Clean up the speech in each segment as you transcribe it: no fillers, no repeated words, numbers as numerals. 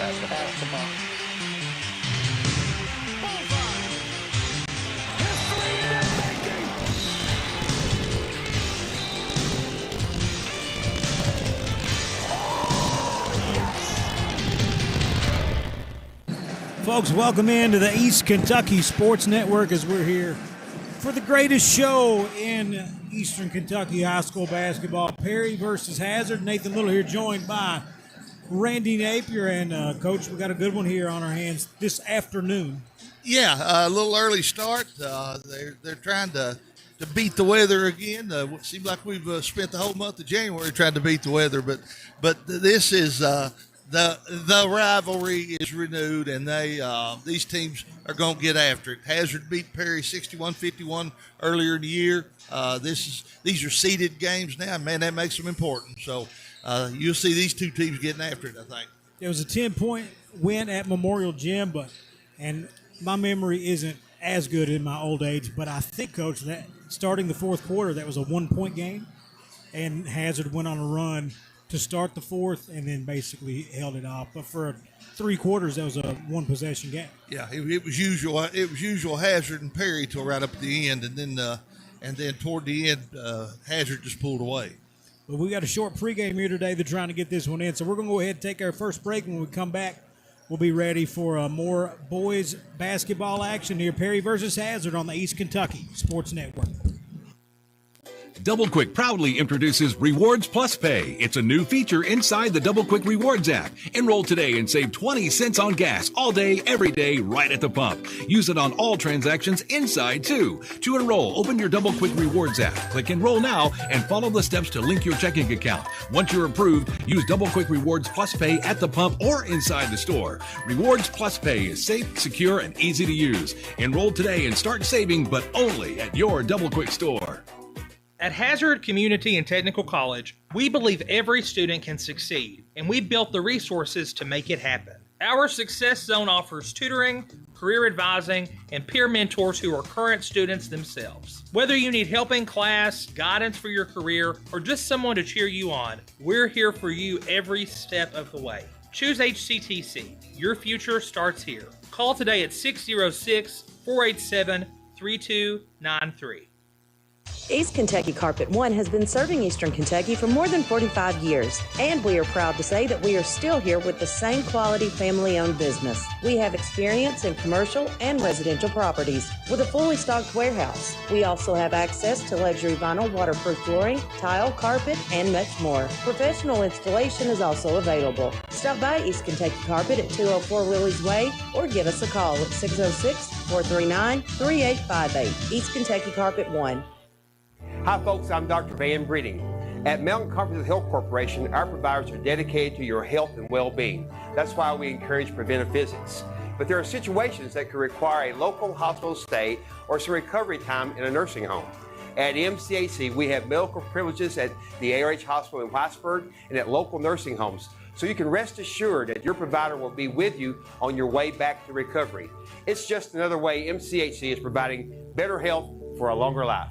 pass the basketball. Folks, welcome into the East Kentucky Sports Network as we're here for the greatest show in Eastern Kentucky high school basketball. Perry versus Hazard. Nathan Little here, joined by Randy Napier. And, Coach, we got a good one here on our hands this afternoon. Yeah, a little early start. They're trying to beat the weather again. It seems like we've spent the whole month of January trying to beat the weather, but this is the rivalry is renewed, and these teams are going to get after it. Hazard beat Perry 61-51 earlier in the year. These are seeded games now, man. That makes them important. So you'll see these two teams getting after it, I think. It was a 10-point win at Memorial Gym, and my memory isn't as good in my old age, but I think, Coach, that starting the fourth quarter, that was a 1-point game, and Hazard went on a run to start the fourth and then basically held it off. But for 3 quarters, that was a one-possession game. Yeah, it was usual. It was usual Hazard and Perry till right up at the end, and then toward the end, Hazard just pulled away. But we got a short pregame here today. They're trying to get this one in, so we're going to go ahead and take our first break. When we come back, we'll be ready for more boys basketball action here. Perry versus Hazard on the East Kentucky Sports Network. Double Quick proudly introduces Rewards Plus Pay. It's a new feature inside the Double Quick Rewards app. Enroll today and save 20 cents on gas all day, every day, right at the pump. Use it on all transactions inside, too. To enroll, open your Double Quick Rewards app. Click Enroll now and follow the steps to link your checking account. Once you're approved, use Double Quick Rewards Plus Pay at the pump or inside the store. Rewards Plus Pay is safe, secure, and easy to use. Enroll today and start saving, but only at your Double Quick store. At Hazard Community and Technical College, we believe every student can succeed, and we built the resources to make it happen. Our Success Zone offers tutoring, career advising, and peer mentors who are current students themselves. Whether you need help in class, guidance for your career, or just someone to cheer you on, we're here for you every step of the way. Choose HCTC. Your future starts here. Call today at 606-487-3293. East Kentucky Carpet One has been serving Eastern Kentucky for more than 45 years, and we are proud to say that we are still here with the same quality family-owned business. We have experience in commercial and residential properties with a fully stocked warehouse. We also have access to luxury vinyl waterproof flooring, tile, carpet, and much more. Professional installation is also available. Stop by East Kentucky Carpet at 204 Willie's Way or give us a call at 606-439-3858. East Kentucky Carpet One. Hi folks, I'm Dr. Van Breeding. At Mountain Comprehensive Health Corporation, our providers are dedicated to your health and well-being. That's why we encourage preventive visits. But there are situations that could require a local hospital stay or some recovery time in a nursing home. At MCAC, we have medical privileges at the ARH Hospital in Whitesburg and at local nursing homes, so you can rest assured that your provider will be with you on your way back to recovery. It's just another way MCHC is providing better health for a longer life.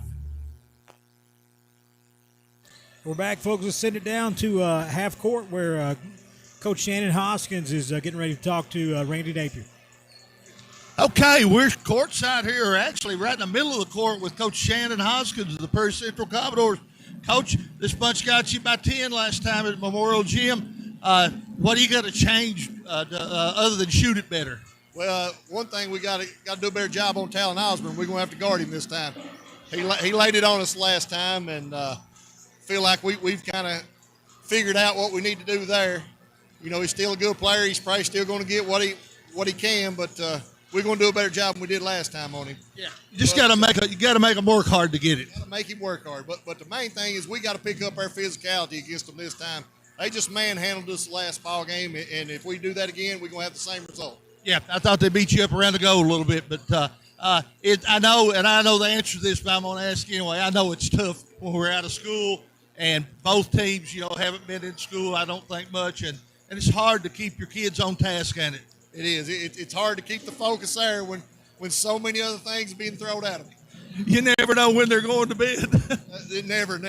We're back, folks. Let's send it down to half court where Coach Shannon Hoskins is getting ready to talk to Randy Napier. Okay, we're courtside here, actually right in the middle of the court with Coach Shannon Hoskins of the Perry Central Commodores. Coach, this bunch got you by 10 last time at Memorial Gym. What do you got to change other than shoot it better? Well, one thing we got to do a better job on Talon Osborne. We're going to have to guard him this time. He laid it on us last time, and feel like we've kind of figured out what we need to do there. You know, he's still a good player. He's probably still going to get what he can, but we're going to do a better job than we did last time on him. Yeah, you just got to make him work hard to get it. Got to make him work hard, but the main thing is we got to pick up our physicality against them this time. They just manhandled us last ball game, and if we do that again, we're going to have the same result. Yeah, I thought they beat you up around the goal a little bit, but I know the answer to this, but I'm going to ask anyway. I know it's tough when we're out of school. And both teams, haven't been in school, I don't think much, and it's hard to keep your kids on task, ain't it? It is. It's hard to keep the focus there when so many other things are being thrown at them. You never know when they're going to bed. Never.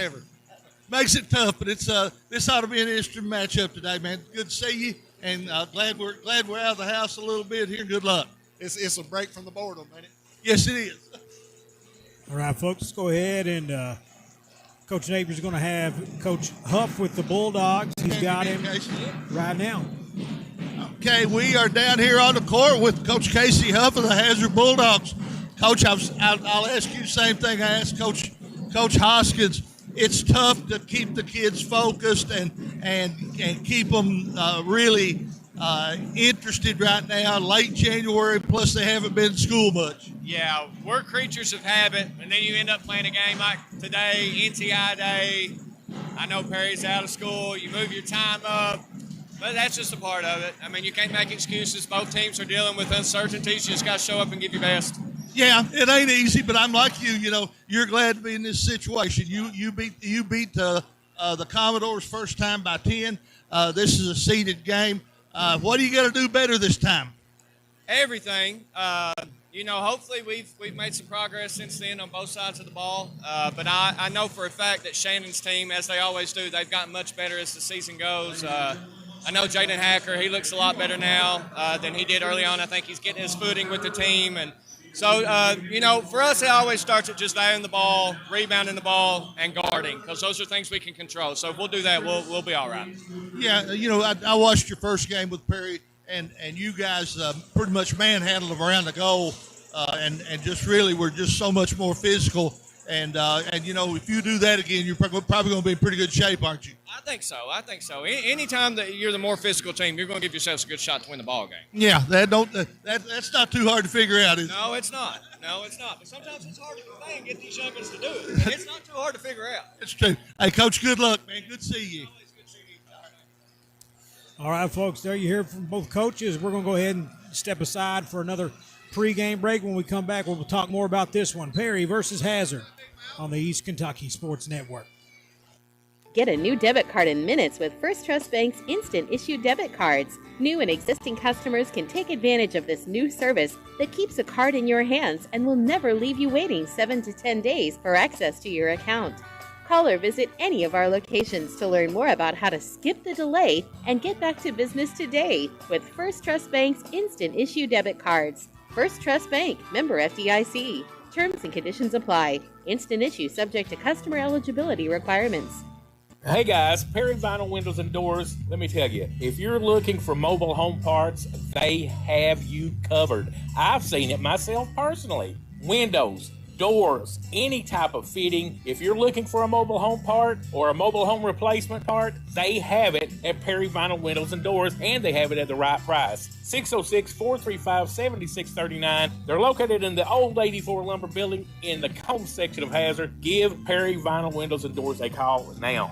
Makes it tough, but this ought to be an interesting matchup today, man. Good to see you. and glad we're out of the house a little bit here. Good luck. It's a break from the boredom, ain't it? Yes, it is. All right, folks, let's go ahead and Coach Neighbors is going to have Coach Huff with the Bulldogs. He's got him right now. Okay, we are down here on the court with Coach Casey Huff of the Hazard Bulldogs. Coach, I'll ask you the same thing I asked Coach Hoskins. It's tough to keep the kids focused and keep them really interested right now, late January, plus they haven't been in school much. Yeah, we're creatures of habit, and then you end up playing a game like today, NTI Day. I know Perry's out of school. You move your time up, but that's just a part of it. I mean, you can't make excuses. Both teams are dealing with uncertainties. You just got to show up and give your best. Yeah, it ain't easy, but I'm like you. You know, you're glad to be in this situation. You beat the Commodores first time by 10. This is a seeded game. What do you got to do better this time? Everything. Hopefully we've made some progress since then on both sides of the ball. But I know for a fact that Shannon's team, as they always do, they've gotten much better as the season goes. I know Jaden Hacker, he looks a lot better now than he did early on. I think he's getting his footing with the team. And so, for us, it always starts at just airing the ball, rebounding the ball, and guarding, because those are things we can control. So if we'll do that, we'll be all right. Yeah, I watched your first game with Perry, and you guys pretty much manhandled around the goal, and just really were just so much more physical. And if you do that again, you're probably going to be in pretty good shape, aren't you? I think so. Anytime that you're the more physical team, you're going to give yourselves a good shot to win the ball game. Yeah, that's not too hard to figure out, is it? No, it's not. But sometimes it's hard to play and get these youngins to do it. It's not too hard to figure out. It's true. Hey, Coach, good luck, man. Good to see you. All right, folks, there you hear from both coaches. We're going to go ahead and step aside for another pregame break. When we come back, we'll talk more about this one, Perry versus Hazard, on the East Kentucky Sports Network. Get a new debit card in minutes with First Trust Bank's instant issue debit cards. New and existing customers can take advantage of this new service that keeps a card in your hands and will never leave you waiting 7 to 10 days for access to your account. Call or visit any of our locations to learn more about how to skip the delay and get back to business today with First Trust Bank's instant issue debit cards. First Trust Bank, member FDIC. Terms and conditions apply. Instant issue subject to customer eligibility requirements. Hey guys, Perry Vinyl Windows and Doors. Let me tell you, if you're looking for mobile home parts, they have you covered. I've seen it myself personally. Windows, doors, any type of fitting. If you're looking for a mobile home part or a mobile home replacement part, they have it at Perry Vinyl Windows and Doors, and they have it at the right price. 606-435-7639. They're located in the old 84 Lumber Building in the Combs section of Hazard. Give Perry Vinyl Windows and Doors a call now.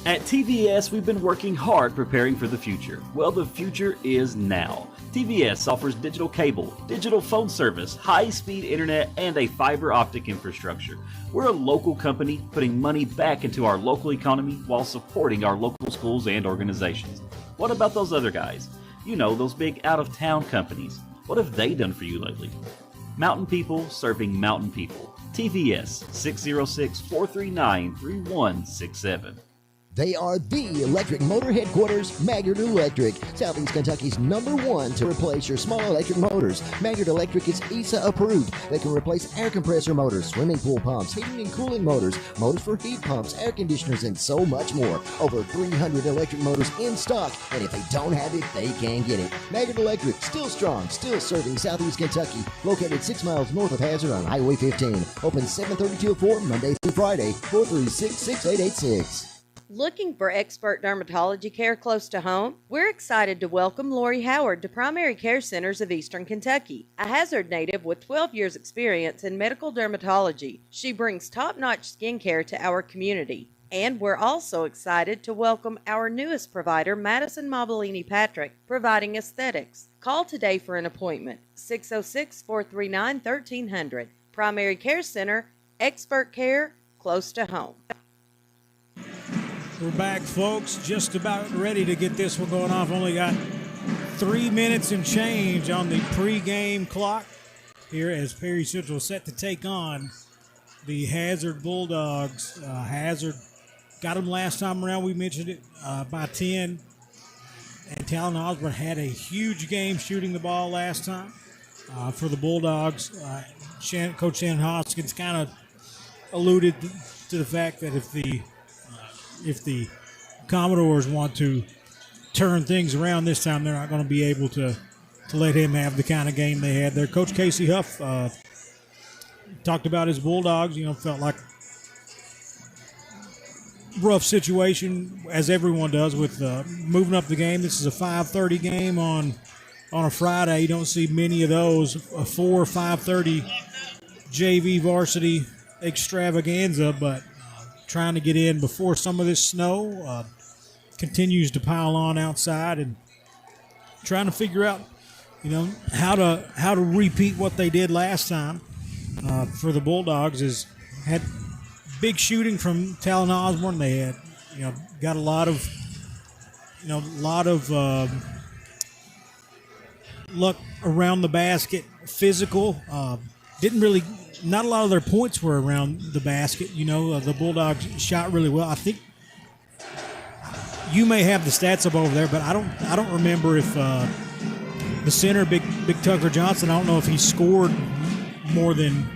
At TVS, we've been working hard preparing for the future. Well, the future is now. TVS offers digital cable, digital phone service, high-speed internet, and a fiber optic infrastructure. We're a local company putting money back into our local economy while supporting our local schools and organizations. What about those other guys? You know, those big out-of-town companies. What have they done for you lately? Mountain people serving mountain people. TVS, 606-439-3167. They are the electric motor headquarters, Maggard Electric, Southeast Kentucky's #1 to replace your small electric motors. Maggard Electric is ESA approved. They can replace air compressor motors, swimming pool pumps, heating and cooling motors, motors for heat pumps, air conditioners, and so much more. Over 300 electric motors in stock, and if they don't have it, they can get it. Maggard Electric, still strong, still serving Southeast Kentucky. Located 6 miles north of Hazard on Highway 15. Open 7:30 till 4, Monday through Friday, 436-6886. Looking for expert dermatology care close to home? We're excited to welcome Lori Howard to Primary Care Centers of Eastern Kentucky, a Hazard native with 12 years experience in medical dermatology. She brings top-notch skincare to our community. And we're also excited to welcome our newest provider, Madison Mobilini Patrick, providing aesthetics. Call today for an appointment, 606-439-1300. Primary Care Center, expert care close to home. We're back, folks. Just about ready to get this one going off. Only got 3 minutes and change on the pregame clock here as Perry Central set to take on the Hazard Bulldogs. Hazard got them last time around. We mentioned it by 10. and Talon Osborne had a huge game shooting the ball last time for the Bulldogs. Coach Shannon Hoskins kind of alluded to the fact that if the Commodores want to turn things around this time, they're not going to be able to let him have the kind of game they had there. Coach Casey Huff talked about his Bulldogs. Felt like rough situation, as everyone does, with moving up the game. This is a 5:30 game on a Friday. You don't see many of those. A 4 or 5:30 JV varsity extravaganza, but trying to get in before some of this snow continues to pile on outside, and trying to figure out, how to repeat what they did last time for the Bulldogs. Is had big shooting from Talon Osborne. They had, got a lot of luck around the basket, physical. Not a lot of their points were around the basket. The Bulldogs shot really well. I think you may have the stats up over there, but I don't remember if the center, Big Tucker Johnson, I don't know if he scored more than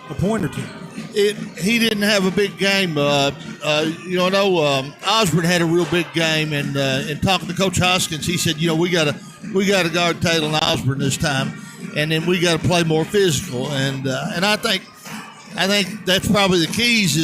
a point or two. He didn't have a big game. Osborne had a real big game, and in talking to Coach Hoskins, he said, we got to guard Talon Osborne this time, and then we got to play more physical. And I think that's probably the keys.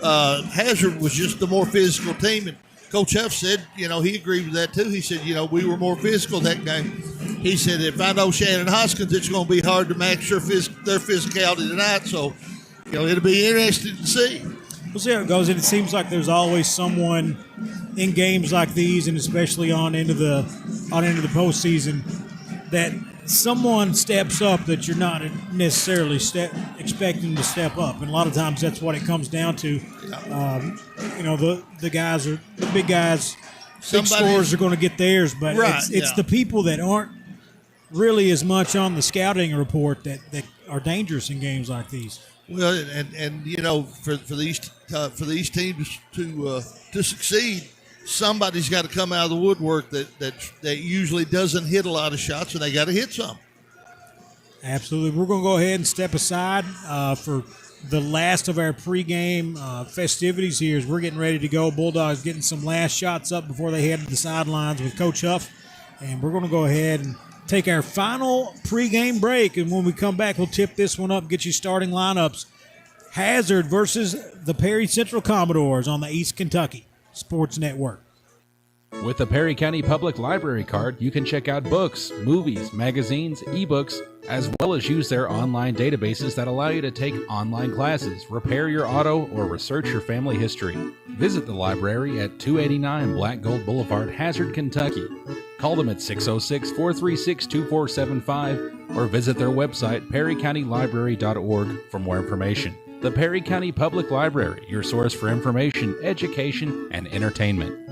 Hazard was just the more physical team, and Coach Huff said, he agreed with that too. He said, we were more physical that game. He said, if I know Shannon Hoskins, it's going to be hard to match their physicality tonight. So, it'll be interesting to see. We'll see how it goes. And it seems like there's always someone in games like these, and especially on into the postseason, that someone steps up that you're not necessarily expecting to step up. And a lot of times that's what it comes down to. The big guys, big scorers are going to get theirs, but it's the people that aren't really as much on the scouting report that are dangerous in games like these. Well, and for these teams to succeed, somebody's got to come out of the woodwork that usually doesn't hit a lot of shots, and they got to hit some. Absolutely. We're going to go ahead and step aside for the last of our pregame festivities here as we're getting ready to go. Bulldogs getting some last shots up before they head to the sidelines with Coach Huff, and we're going to go ahead and take our final pregame break, and when we come back, we'll tip this one up, get you starting lineups. Hazard versus the Perry Central Commodores on the East Kentucky Sports Network. With the Perry County Public Library card, you can check out books, movies, magazines, ebooks, as well as use their online databases that allow you to take online classes, repair your auto, or research your family history. Visit the library at 289 Black Gold Boulevard, Hazard, Kentucky. Call them at 606-436-2475 or visit their website, perrycountylibrary.org, for more information. The Perry County Public Library, your source for information, education, and entertainment.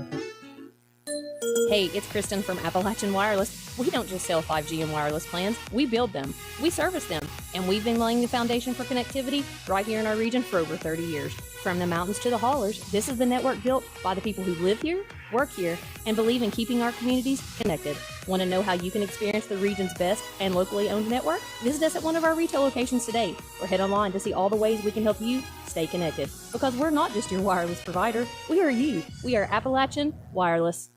Hey, it's Kristen from Appalachian Wireless. We don't just sell 5G and wireless plans, we build them, we service them, and we've been laying the foundation for connectivity right here in our region for over 30 years. From the mountains to the haulers, this is the network built by the people who live here, work here, and believe in keeping our communities connected. Want to know how you can experience the region's best and locally owned network? Visit us at one of our retail locations today, or head online to see all the ways we can help you stay connected. Because we're not just your wireless provider, we are you. We are Appalachian Wireless.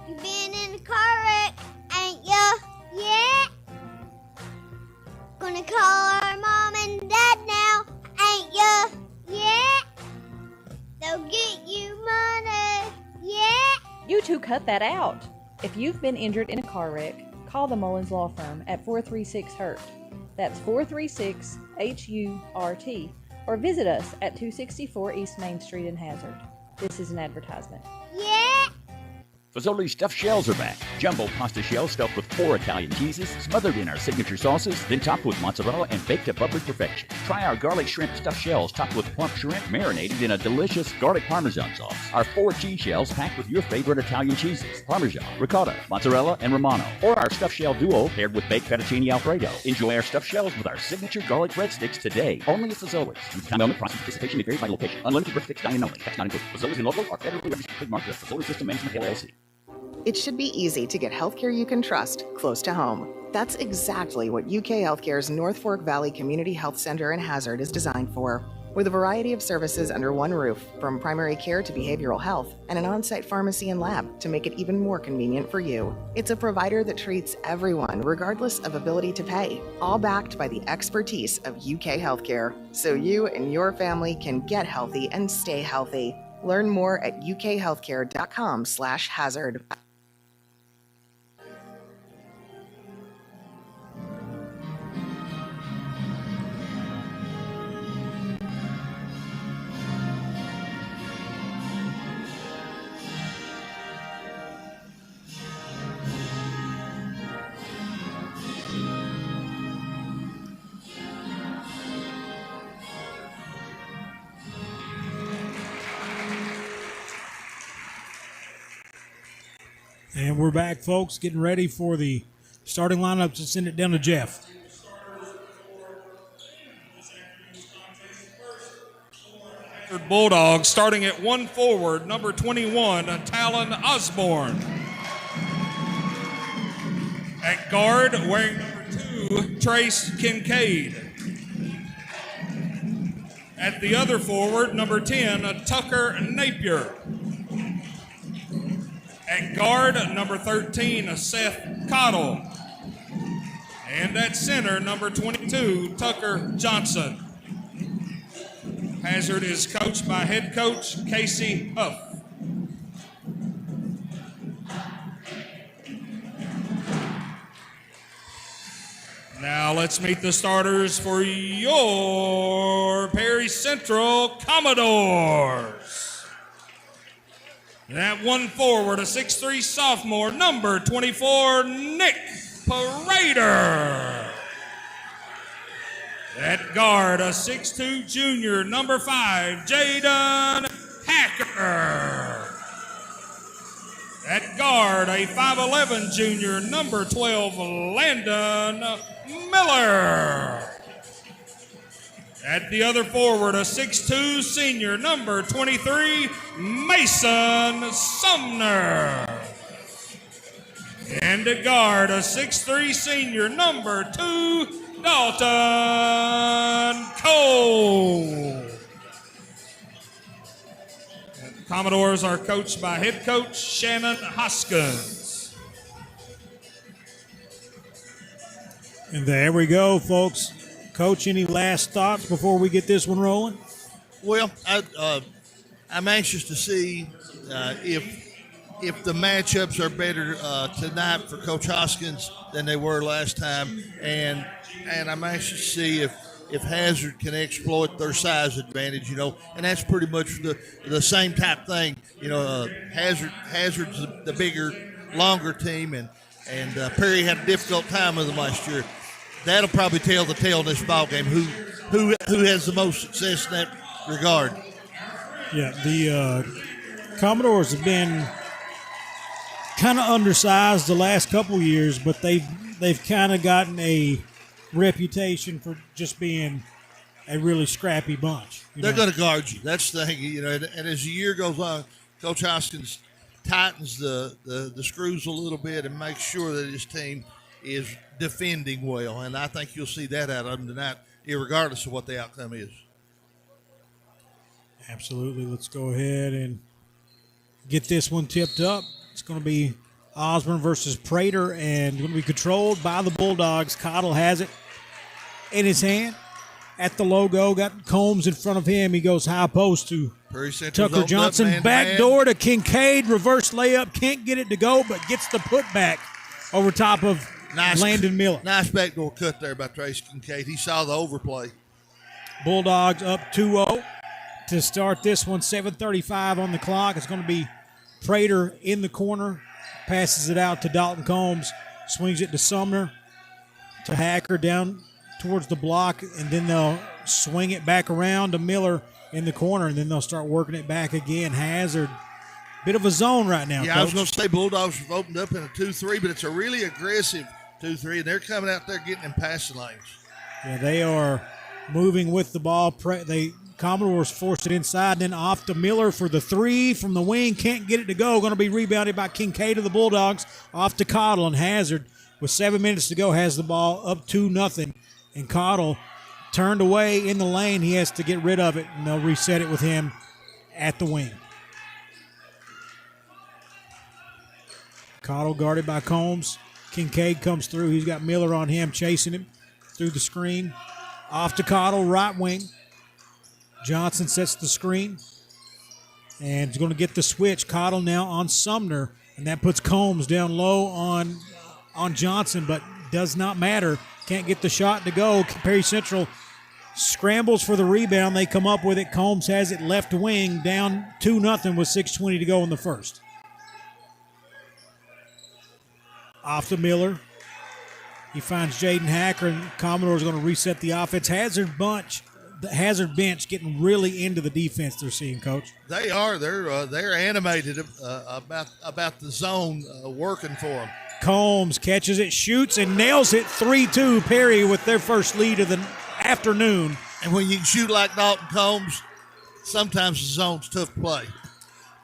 You been in a car wreck, ain't ya? Yeah. Gonna call our mom and dad now, ain't ya? Yeah. They'll get you money, yeah. You two cut that out. If you've been injured in a car wreck, call the Mullins Law Firm at 436-HURT. That's 436-HURT. Or visit us at 264 East Main Street in Hazard. This is an advertisement. Yeah. Fazoli's stuffed shells are back. Jumbo pasta shells stuffed with 4 Italian cheeses, smothered in our signature sauces, then topped with mozzarella and baked to bubbly perfection. Try our garlic shrimp stuffed shells topped with plump shrimp marinated in a delicious garlic parmesan sauce. Our 4 cheese shells packed with your favorite Italian cheeses, Parmesan, ricotta, mozzarella, and Romano. Or our stuffed shell duo paired with baked fettuccine Alfredo. Enjoy our stuffed shells with our signature garlic breadsticks today, only at Fazoli's. Moment price and participation may vary by location. Unlimited breadsticks, dining only. Tax not included. Fazoli's and local are federally registered trademark of the Fazoli System Management LLC. It should be easy to get healthcare you can trust close to home. That's exactly what UK Healthcare's North Fork Valley Community Health Center in Hazard is designed for. With a variety of services under one roof, from primary care to behavioral health, and an on-site pharmacy and lab to make it even more convenient for you. It's a provider that treats everyone regardless of ability to pay, all backed by the expertise of UK Healthcare, so you and your family can get healthy and stay healthy. Learn more at ukhealthcare.com/hazard. And we're back, folks, getting ready for the starting lineup to send it down to Jeff. Bulldogs starting at 1 forward, number 21, Talon Osborne. At guard, wearing number 2, Trace Kincaid. At the other forward, number 10, Tucker Napier. At guard, number 13, Seth Cottle. And at center, number 22, Tucker Johnson. Hazard is coached by head coach Casey Huff. Now let's meet the starters for your Perry Central Commodores. And at 1 forward, a 6'3" sophomore, number 24, Nick Parader. At guard, a 6'2" junior, number 5, Jaden Hacker. At guard, a 5'11" junior, number 12, Landon Miller. At the other forward, a 6'2" senior, number 23, Mason Sumner. And at guard, a 6'3" senior, number 2, Dalton Cole. And the Commodores are coached by head coach Shannon Hoskins. And there we go, folks. Coach, any last thoughts before we get this one rolling? Well, I'm anxious to see if the matchups are better tonight for Coach Hoskins than they were last time, and I'm anxious to see if Hazard can exploit their size advantage, and that's pretty much the same type thing. Hazard's the bigger, longer team, and Perry had a difficult time with them last year. That'll probably tell the tale in this ball game. Who has the most success in that regard? Yeah, the Commodores have been kind of undersized the last couple years, but they've kind of gotten a reputation for just being a really scrappy bunch. They're going to guard you. That's the thing, and as the year goes on, Coach Hoskins tightens the screws a little bit and makes sure that his team is defending well, and I think you'll see that out of them tonight, regardless of what the outcome is. Absolutely. Let's go ahead and get this one tipped up. It's going to be Osborne versus Prater, and going to be controlled by the Bulldogs. Cottle has it in his hand at the logo. Got Combs in front of him. He goes high post to Tucker Johnson. Backdoor to Kincaid. Reverse layup. Can't get it to go, but gets the putback over top of Landon Miller. Nice backdoor cut there by Trace Kincaid. He saw the overplay. Bulldogs up 2-0 to start this one. 7:35 on the clock. It's going to be Prater in the corner. Passes it out to Dalton Combs. Swings it to Sumner. To Hacker down towards the block. And then they'll swing it back around to Miller in the corner. And then they'll start working it back again. Hazard. Bit of a zone right now, Yeah, Coach. I was going to say Bulldogs have opened up in a 2-3, but it's a really aggressive 2-3, and they're coming out there getting in passing lanes. Yeah, they are moving with the ball. Commodores force it inside, then off to Miller for the three from the wing. Can't get it to go. Going to be rebounded by Kincaid of the Bulldogs. Off to Cottle, and Hazard, with 7 minutes to go, has the ball up 2-0. And Cottle turned away in the lane. He has to get rid of it, and they'll reset it with him at the wing. Cottle guarded by Combs. Kincaid comes through. He's got Miller on him, chasing him through the screen. Off to Cottle, right wing. Johnson sets the screen and is going to get the switch. Cottle now on Sumner, and that puts Combs down low on Johnson, but does not matter. Can't get the shot to go. Perry Central scrambles for the rebound. They come up with it. Combs has it left wing, down 2-0 with 6:20 to go in the first. Off to Miller. He finds Jaden Hacker, and Commodore's going to reset the offense. The Hazard bench getting really into the defense they're seeing, Coach. They are. They're animated about the zone working for them. Combs catches it, shoots, and nails it. 3-2. Perry with their first lead of the afternoon. And when you can shoot like Dalton Combs, sometimes the zone's tough to play.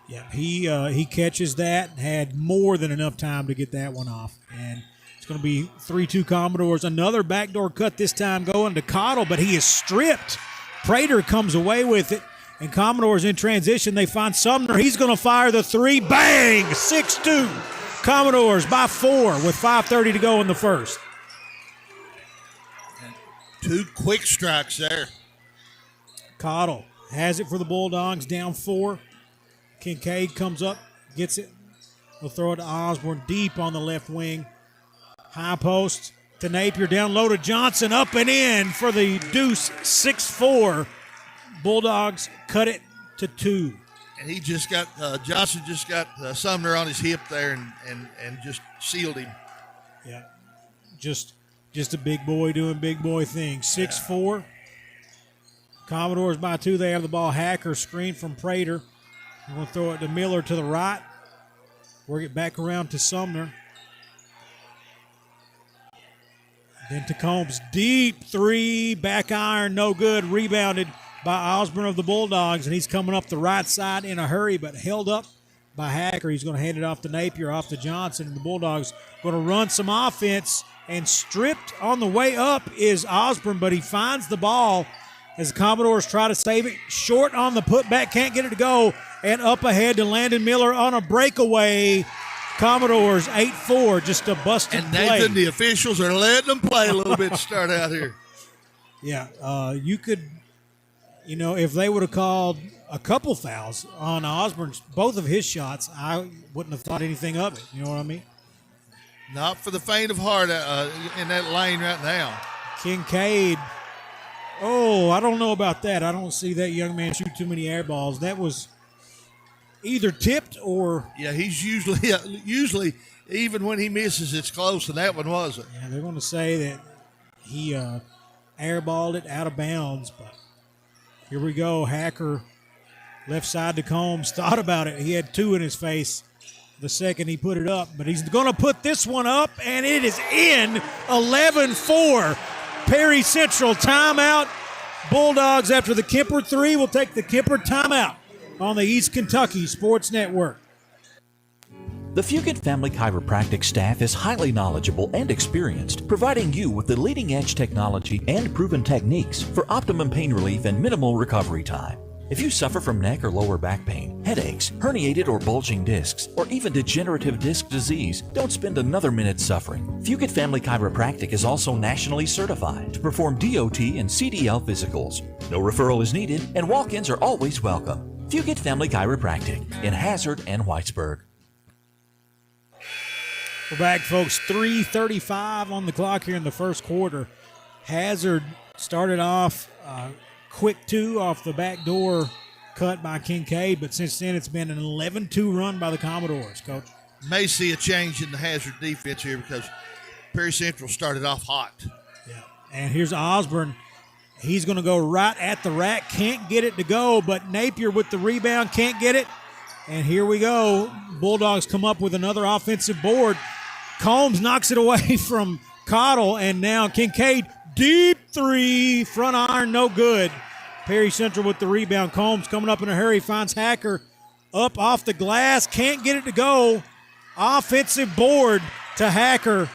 Yeah, he catches that. Had more than enough time to get that one off. And it's going to be 3-2 Commodores. Another backdoor cut this time going to Cottle, but he is stripped. Prater comes away with it, and Commodores in transition. They find Sumner. He's going to fire the three. Bang! 6-2. Commodores by 4 with 5:30 to go in the first. Two quick strikes there. Cottle has it for the Bulldogs, down 4. Kincaid comes up, gets it. We'll throw it to Osborne deep on the left wing. High post to Napier, down low to Johnson, up and in for the deuce, 6-4. Bulldogs cut it to 2. And he just got, Johnson just got Sumner on his hip there and just sealed him. Yeah, just a big boy doing big boy things. 6-4. Commodores by 2. They have the ball. Hacker screen from Prater. We're going to throw it to Miller to the right. Work it back around to Sumner. Then to Combs. Deep three. Back iron. No good. Rebounded by Osborne of the Bulldogs. And he's coming up the right side in a hurry, but held up by Hacker. He's going to hand it off to Napier, off to Johnson. And the Bulldogs going to run some offense. And stripped on the way up is Osborne, but he finds the ball as the Commodores try to save it. Short on the putback. Can't get it to go. And up ahead to Landon Miller on a breakaway. Commodores 8-4, just a busted play. And Nathan, the officials are letting them play a little bit to start out here. Yeah, you could, if they would have called a couple fouls on Osborne's, both of his shots, I wouldn't have thought anything of it. You know what I mean? Not for the faint of heart in that lane right now. Kincaid. Oh, I don't know about that. I don't see that young man shoot too many air balls. That was either tipped or... Yeah, he's usually, even when he misses, it's close, and that one wasn't. Yeah, they're going to say that he airballed it out of bounds, but here we go. Hacker, left side to Combs, thought about it. He had 2 in his face the second he put it up, but he's going to put this one up, and it is in. 11-4. Perry Central timeout. Bulldogs, after the Kemper 3, will take the Kemper timeout on the East Kentucky Sports Network. The Fugit Family Chiropractic staff is highly knowledgeable and experienced, providing you with the leading-edge technology and proven techniques for optimum pain relief and minimal recovery time. If you suffer from neck or lower back pain, headaches, herniated or bulging discs, or even degenerative disc disease, don't spend another minute suffering. Fugit Family Chiropractic is also nationally certified to perform DOT and CDL physicals. No referral is needed, and walk-ins are always welcome. Fugit Family Chiropractic in Hazard and Whitesburg. We're back, folks. 3:35 on the clock here in the first quarter. Hazard started off quick 2 off the back door cut by Kincaid, but since then it's been an 11-2 run by the Commodores, Coach. May see a change in the Hazard defense here because Perry Central started off hot. Yeah, and here's Osborne. He's going to go right at the rack. Can't get it to go, but Napier with the rebound can't get it. And here we go. Bulldogs come up with another offensive board. Combs knocks it away from Cottle, and now Kincaid, deep 3, front iron, no good. Perry Central with the rebound. Combs coming up in a hurry, finds Hacker up off the glass, can't get it to go. Offensive board to Hacker,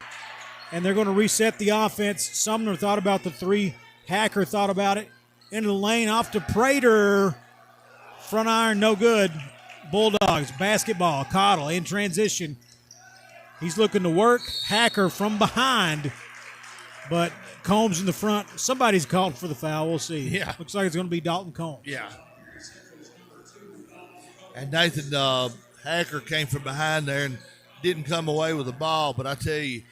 and they're going to reset the offense. Sumner thought about the three. Hacker thought about it. Into the lane, off to Prater. Front iron, no good. Bulldogs, basketball. Cottle in transition. He's looking to work. Hacker from behind, but Combs in the front. Somebody's called for the foul. We'll see. Yeah. Looks like it's going to be Dalton Combs. Yeah. And Nathan Hacker came from behind there and didn't come away with the ball, but I tell you,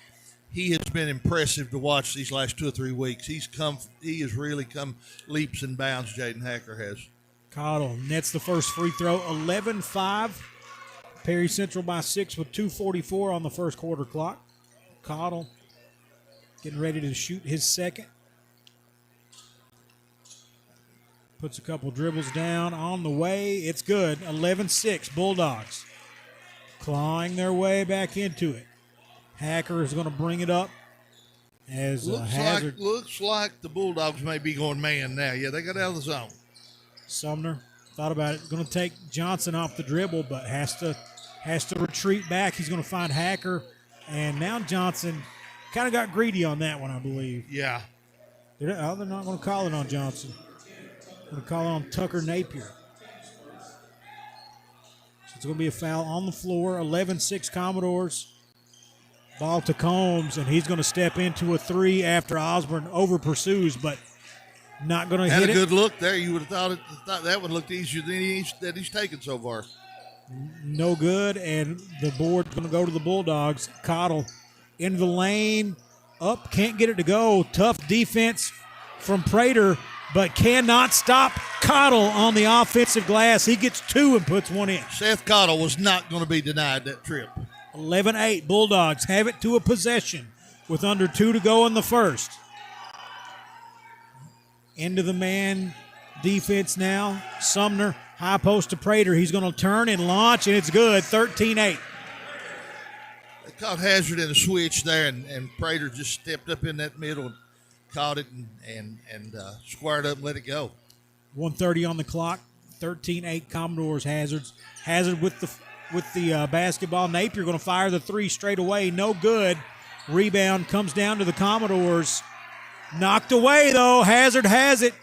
he has been impressive to watch these last 2 or 3 weeks. He has really come leaps and bounds, Jaden Hacker has. Cottle nets the first free throw, 11-5. Perry Central by 6 with 2:44 on the first quarter clock. Cottle getting ready to shoot his second. Puts a couple dribbles down on the way. It's good. 11-6 Bulldogs. Clawing their way back into it. Hacker is going to bring it up as Hazard. Looks like the Bulldogs may be going man now. Yeah, they got out of the zone. Sumner thought about it. Going to take Johnson off the dribble, but has to retreat back. He's going to find Hacker. And now Johnson kind of got greedy on that one, I believe. Yeah. They're not going to call it on Johnson. They're going to call it on Tucker Napier. So it's going to be a foul on the floor. 11-6 Commodores. Ball to Combs, and he's going to step into a three after Osborne over pursues, but not going to hit it. Had a good look there. You would have thought that one looked easier than he's taken so far. No good, and the board's going to go to the Bulldogs. Cottle into the lane, up, can't get it to go. Tough defense from Prater, but cannot stop Cottle on the offensive glass. He gets 2 and puts 1 in. Seth Cottle was not going to be denied that trip. 11-8 Bulldogs have it to a possession with under 2 to go in the first. Into the man defense now. Sumner, high post to Prater. He's going to turn and launch, and it's good. 13-8. They caught Hazard in a switch there, and Prater just stepped up in that middle and caught it and squared up and let it go. 1:30 on the clock. 13-8 Commodores. Hazard with the basketball. Napier going to fire the three straight away. No good. Rebound comes down to the Commodores. Knocked away, though. Hazard has it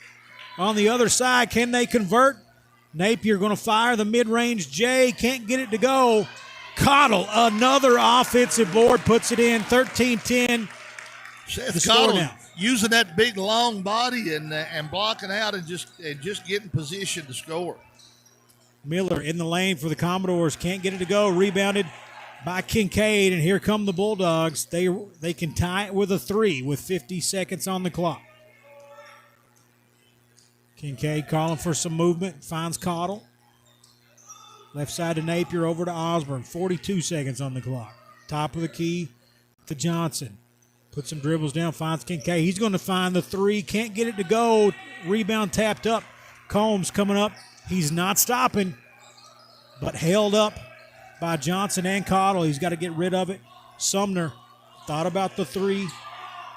on the other side. Can they convert? Napier going to fire the mid-range J. Can't get it to go. Cottle, another offensive board, puts it in. 13-10. Seth Cottle using that big, long body and blocking out and just getting position to score. Miller in the lane for the Commodores. Can't get it to go. Rebounded by Kincaid, and here come the Bulldogs. They can tie it with a 3 with 50 seconds on the clock. Kincaid calling for some movement. Finds Cottle. Left side to Napier, over to Osborne. 42 seconds on the clock. Top of the key to Johnson. Puts some dribbles down, finds Kincaid. He's going to find the 3. Can't get it to go. Rebound tapped up. Combs coming up. He's not stopping, but held up by Johnson and Cottle. He's got to get rid of it. Sumner thought about the 3.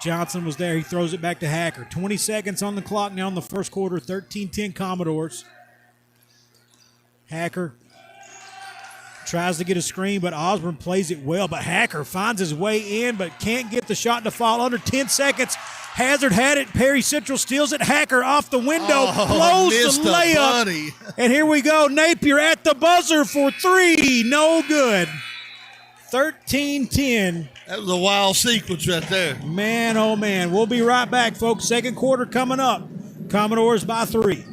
Johnson was there. He throws it back to Hacker. 20 seconds on the clock now in the first quarter. 13-10 Commodores. Hacker tries to get a screen, but Osborne plays it well. But Hacker finds his way in, but can't get the shot to fall. Under 10 seconds. Hazard had it. Perry Central steals it. Hacker off the window. Blows the layup. And here we go. Napier at the buzzer for 3. No good. 13-10. That was a wild sequence right there. Man, oh, man. We'll be right back, folks. Second quarter coming up. Commodores by 3.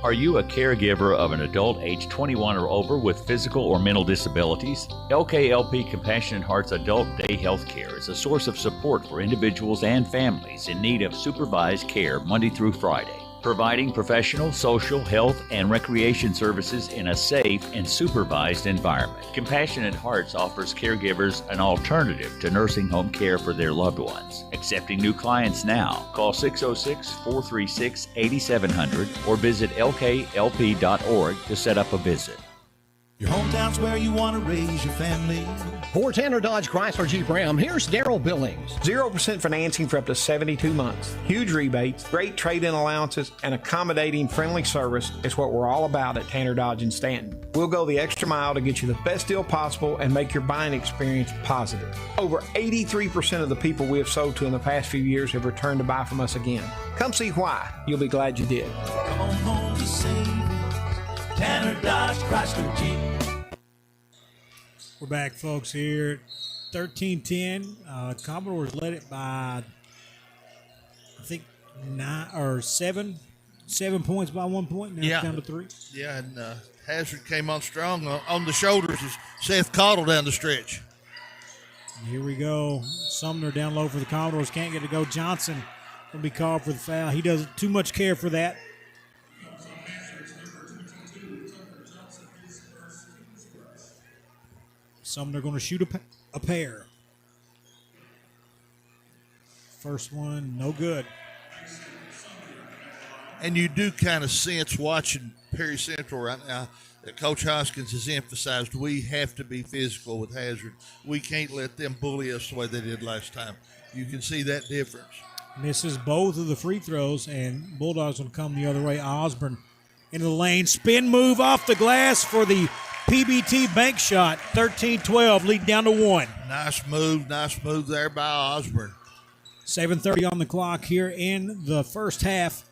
Are you a caregiver of an adult age 21 or over with physical or mental disabilities? LKLP Compassionate Hearts Adult Day Health Care is a source of support for individuals and families in need of supervised care Monday through Friday, providing professional, social, health, and recreation services in a safe and supervised environment. Compassionate Hearts offers caregivers an alternative to nursing home care for their loved ones. Accepting new clients now. Call 606-436-8700 or visit lklp.org to set up a visit. Your hometown's where you want to raise your family. For Tanner Dodge Chrysler Jeep Ram, here's Daryl Billings. 0% financing for up to 72 months. Huge rebates, great trade-in allowances, and accommodating friendly service is what we're all about at Tanner Dodge in Stanton. We'll go the extra mile to get you the best deal possible and make your buying experience positive. Over 83% of the people we have sold to in the past few years have returned to buy from us again. Come see why. You'll be glad you did. Come on home to savings. Tanner Dodge Chrysler Jeep. We're back, folks, here. 13-10. Commodores led it by, I think, 7 points by 1 point. Now it's down to 3. Yeah, and Hazard came on strong on the shoulders of Seth Cottle down the stretch. And here we go. Sumner down low for the Commodores. Can't get to go. Johnson will be called for the foul. He doesn't too much care for that. Sumner going to shoot a pair. First one, no good. And you do kind of sense watching Perry Central right now that Coach Hoskins has emphasized we have to be physical with Hazard. We can't let them bully us the way they did last time. You can see that difference. Misses both of the free throws, and Bulldogs will come the other way. Osborne into the lane. Spin move off the glass for the PBT bank shot. 13-12, lead down to 1. Nice move there by Osborne. 7:30 on the clock here in the first half.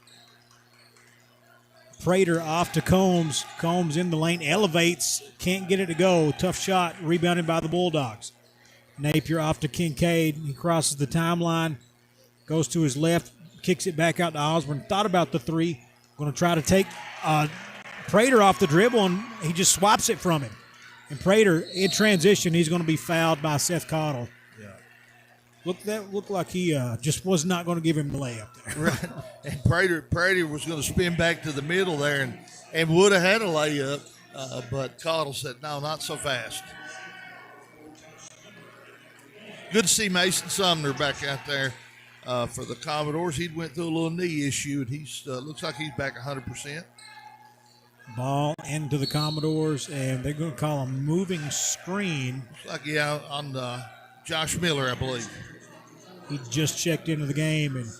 Prater off to Combs. Combs in the lane, elevates, can't get it to go. Tough shot, rebounded by the Bulldogs. Napier off to Kincaid. He crosses the timeline, goes to his left, kicks it back out to Osborne. Thought about the three. Going to try to take Prater off the dribble, and he just swaps it from him. And Prater, in transition, he's going to be fouled by Seth Cottle. Yeah. Looked like he just was not going to give him the layup there. Right. And Prater was going to spin back to the middle there and would have had a layup, but Cottle said, no, not so fast. Good to see Mason Sumner back out there for the Commodores. He went through a little knee issue, and he's looks like he's back 100%. Ball into the Commodores, and they're going to call a moving screen. Looks like, on Josh Miller, I believe. He just checked into the game and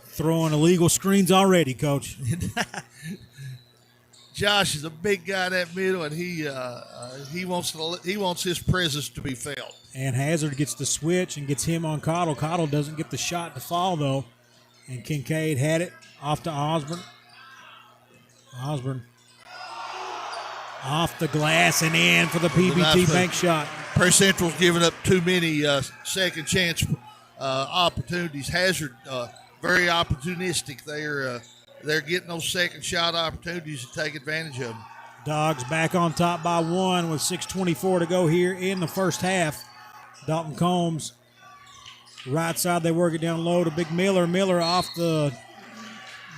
throwing illegal screens already, Coach. Josh is a big guy in that middle, and he wants his presence to be felt. And Hazard gets the switch and gets him on Cottle. Cottle doesn't get the shot to fall, though. And Kincaid had it off to Osborne. Osborne off the glass and in for the PBT bank shot. Prairie Central's giving up too many second chance opportunities. Hazard very opportunistic. They're getting those second shot opportunities to take advantage of them. Dogs back on top by 1 with 6:24 to go here in the first half. Dalton Combs, right side, they work it down low to Big Miller. Miller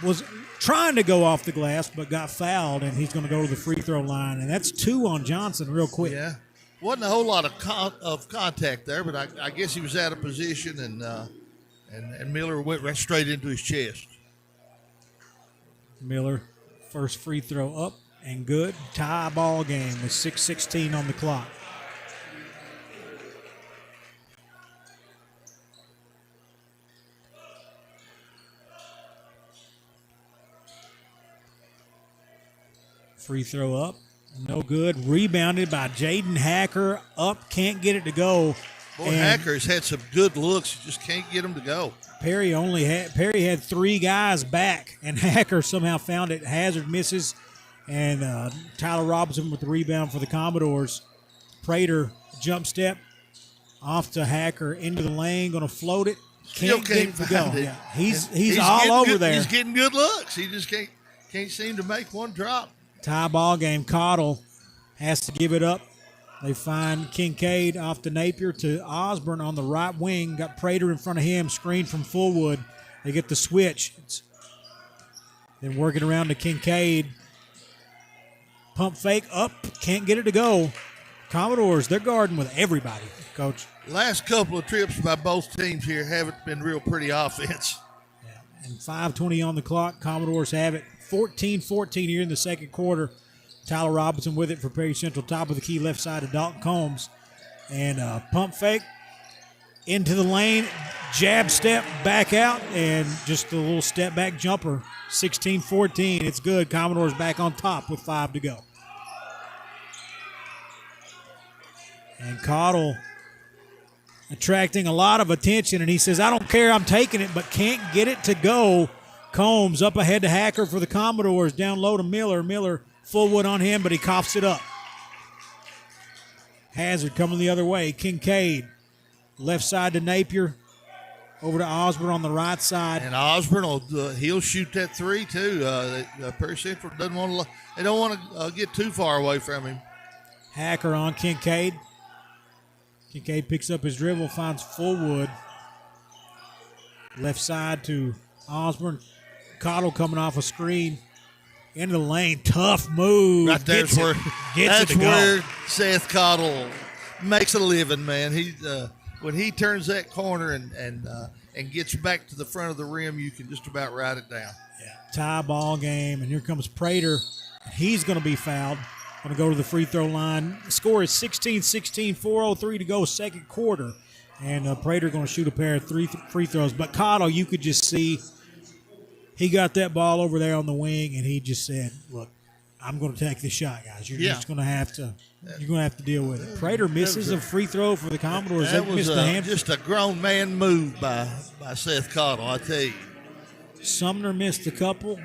was trying to go off the glass, but got fouled, and he's going to go to the free throw line. And that's 2 on Johnson real quick. Yeah. Wasn't a whole lot of contact there, but I guess he was out of position, and Miller went right straight into his chest. Miller, first free throw up and good. Tie ball game with 6:16 on the clock. Free throw up, no good. Rebounded by Jaden Hacker. Up, can't get it to go. Boy, Hacker's had some good looks. You just can't get them to go. Perry had 3 guys back, and Hacker somehow found it. Hazard misses, and Tyler Robinson with the rebound for the Commodores. Prater jump step off to Hacker into the lane, going to float it. Can't get it to go. Yeah. He's all over there. He's getting good looks. He just can't seem to make one drop. Tie ball game. Cottle has to give it up. They find Kincaid off to Napier to Osborne on the right wing. Got Prater in front of him, screen from Fullwood. They get the switch. Then working around to Kincaid. Pump fake up, can't get it to go. Commodores, they're guarding with everybody, Coach. Last couple of trips by both teams here haven't been real pretty offense. And 5:20 on the clock. Commodores have it. 14-14 here in the second quarter. Tyler Robinson with it for Perry Central. Top of the key, left side of Dalton Combs. And pump fake into the lane. Jab step back out. And just a little step back jumper. 16-14. It's good. Commodores back on top with 5 to go. And Cottle attracting a lot of attention. And he says, I don't care. I'm taking it, but can't get it to go. Combs up ahead to Hacker for the Commodores. Down low to Miller. Miller full wood on him, but he coughs it up. Hazard coming the other way. Kincaid. Left side to Napier. Over to Osborne on the right side. And Osborne, he'll shoot that three, too. Perry Central doesn't want to. They don't want to get too far away from him. Hacker on Kincaid. Kincaid picks up his dribble, finds Fullwood. Left side to Osborne. Cottle coming off a screen. Into the lane. Tough move. Right there's where, that's where Seth Cottle makes a living, man. He when he turns that corner and gets back to the front of the rim, you can just about write it down. Yeah. Tie ball game, and here comes Prater. He's going to be fouled. Going to go to the free throw line. The score is 16-16, 4:03 to go, second quarter. And Prater going to shoot a pair of three free throws. But Cottle, you could just see he got that ball over there on the wing, and he just said, "Look, I'm going to take the shot, guys. You're just going to have to. You're going to have to deal with it." Prater misses a free throw for the Commodores. That was just a grown man move by Seth Cottle, I tell you. Sumner missed a couple.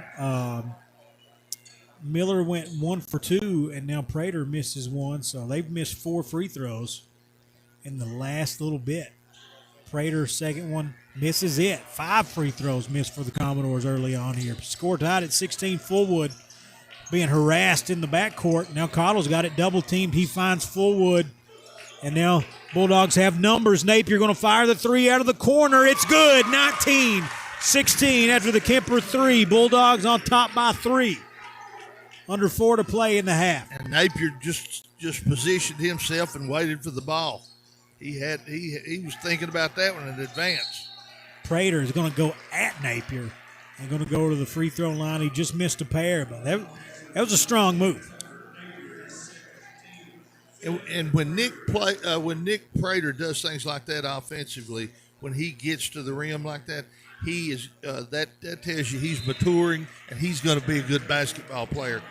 Miller went 1 for 2, and now Prater misses one. So they've missed 4 free throws in the last little bit. Prater, second one, misses it. 5 free throws missed for the Commodores early on here. Score tied at 16. Fullwood being harassed in the backcourt. Now Cottle's got it double teamed. He finds Fullwood. And now Bulldogs have numbers. Napier going to fire the three out of the corner. It's good. 19-16 after the Kemper three. Bulldogs on top by 3. Under 4 to play in the half. And Napier just positioned himself and waited for the ball. He was thinking about that one in advance. Prater is going to go at Napier and going to go to the free throw line. He just missed a pair, but that was a strong move. And when Nick Prater does things like that offensively, when he gets to the rim like that, he is that tells you he's maturing and he's going to be a good basketball player.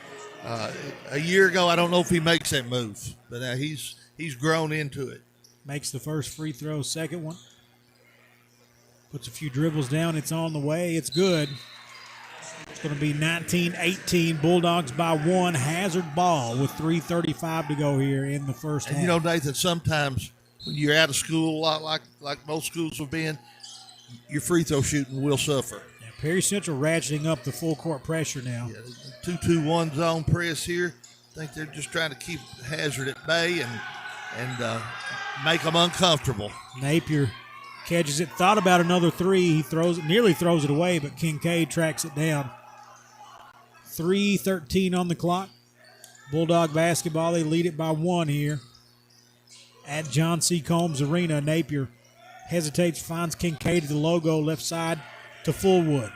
A year ago, I don't know if he makes that move, but now he's grown into it. Makes the first free throw, second one. Puts a few dribbles down. It's on the way. It's good. It's going to be 19-18. Bulldogs by 1. Hazard ball with 3:35 to go here in the first half. You know, Nathan, sometimes when you're out of school a lot like most schools have been, your free throw shooting will suffer. Yeah, Perry Central ratcheting up the full court pressure now. 2-2-1 zone press here. I think they're just trying to keep Hazard at bay and make them uncomfortable. Napier catches it, thought about another three. He nearly throws it away, but Kincaid tracks it down. 3:13 on the clock. Bulldog basketball, they lead it by 1 here at John C. Combs Arena. Napier hesitates, finds Kincaid at the logo, left side to Fullwood.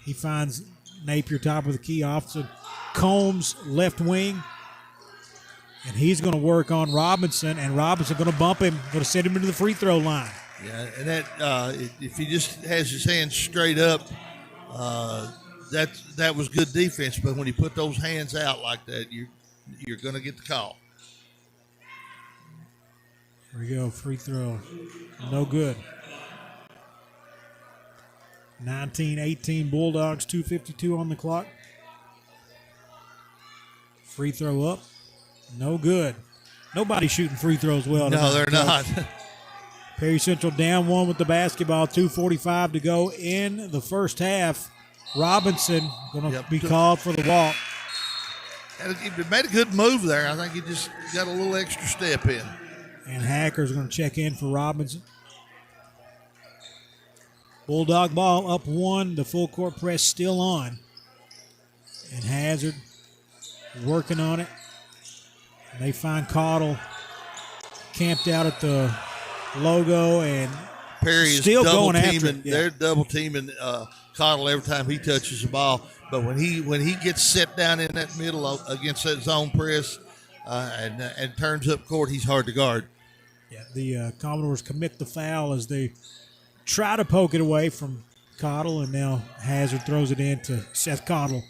He finds Napier top of the key off to Combs, left wing. And he's going to work on Robinson, and Robinson going to bump him, going to send him into the free throw line. Yeah, and that if he just has his hands straight up, that was good defense. But when he put those hands out like that, you're going to get the call. Here we go, free throw, no good. 19-18 Bulldogs, 2:52 on the clock. Free throw up. No good. Nobody's shooting free throws well. No, they're not. Perry Central down 1 with the basketball. 2:45 to go in the first half. Robinson going to be called for the walk. He made a good move there. I think he just got a little extra step in. And Hacker's going to check in for Robinson. Bulldog ball up 1. The full court press still on. And Hazard working on it. They find Cottle camped out at the logo, and Perry is still double going teaming. after it. Yeah. They're double teaming Cottle every time he touches the ball. But when he gets set down in that middle against that zone press and turns up court, he's hard to guard. Yeah, the Commodores commit the foul as they try to poke it away from Cottle, and now Hazard throws it in to Seth Cottle.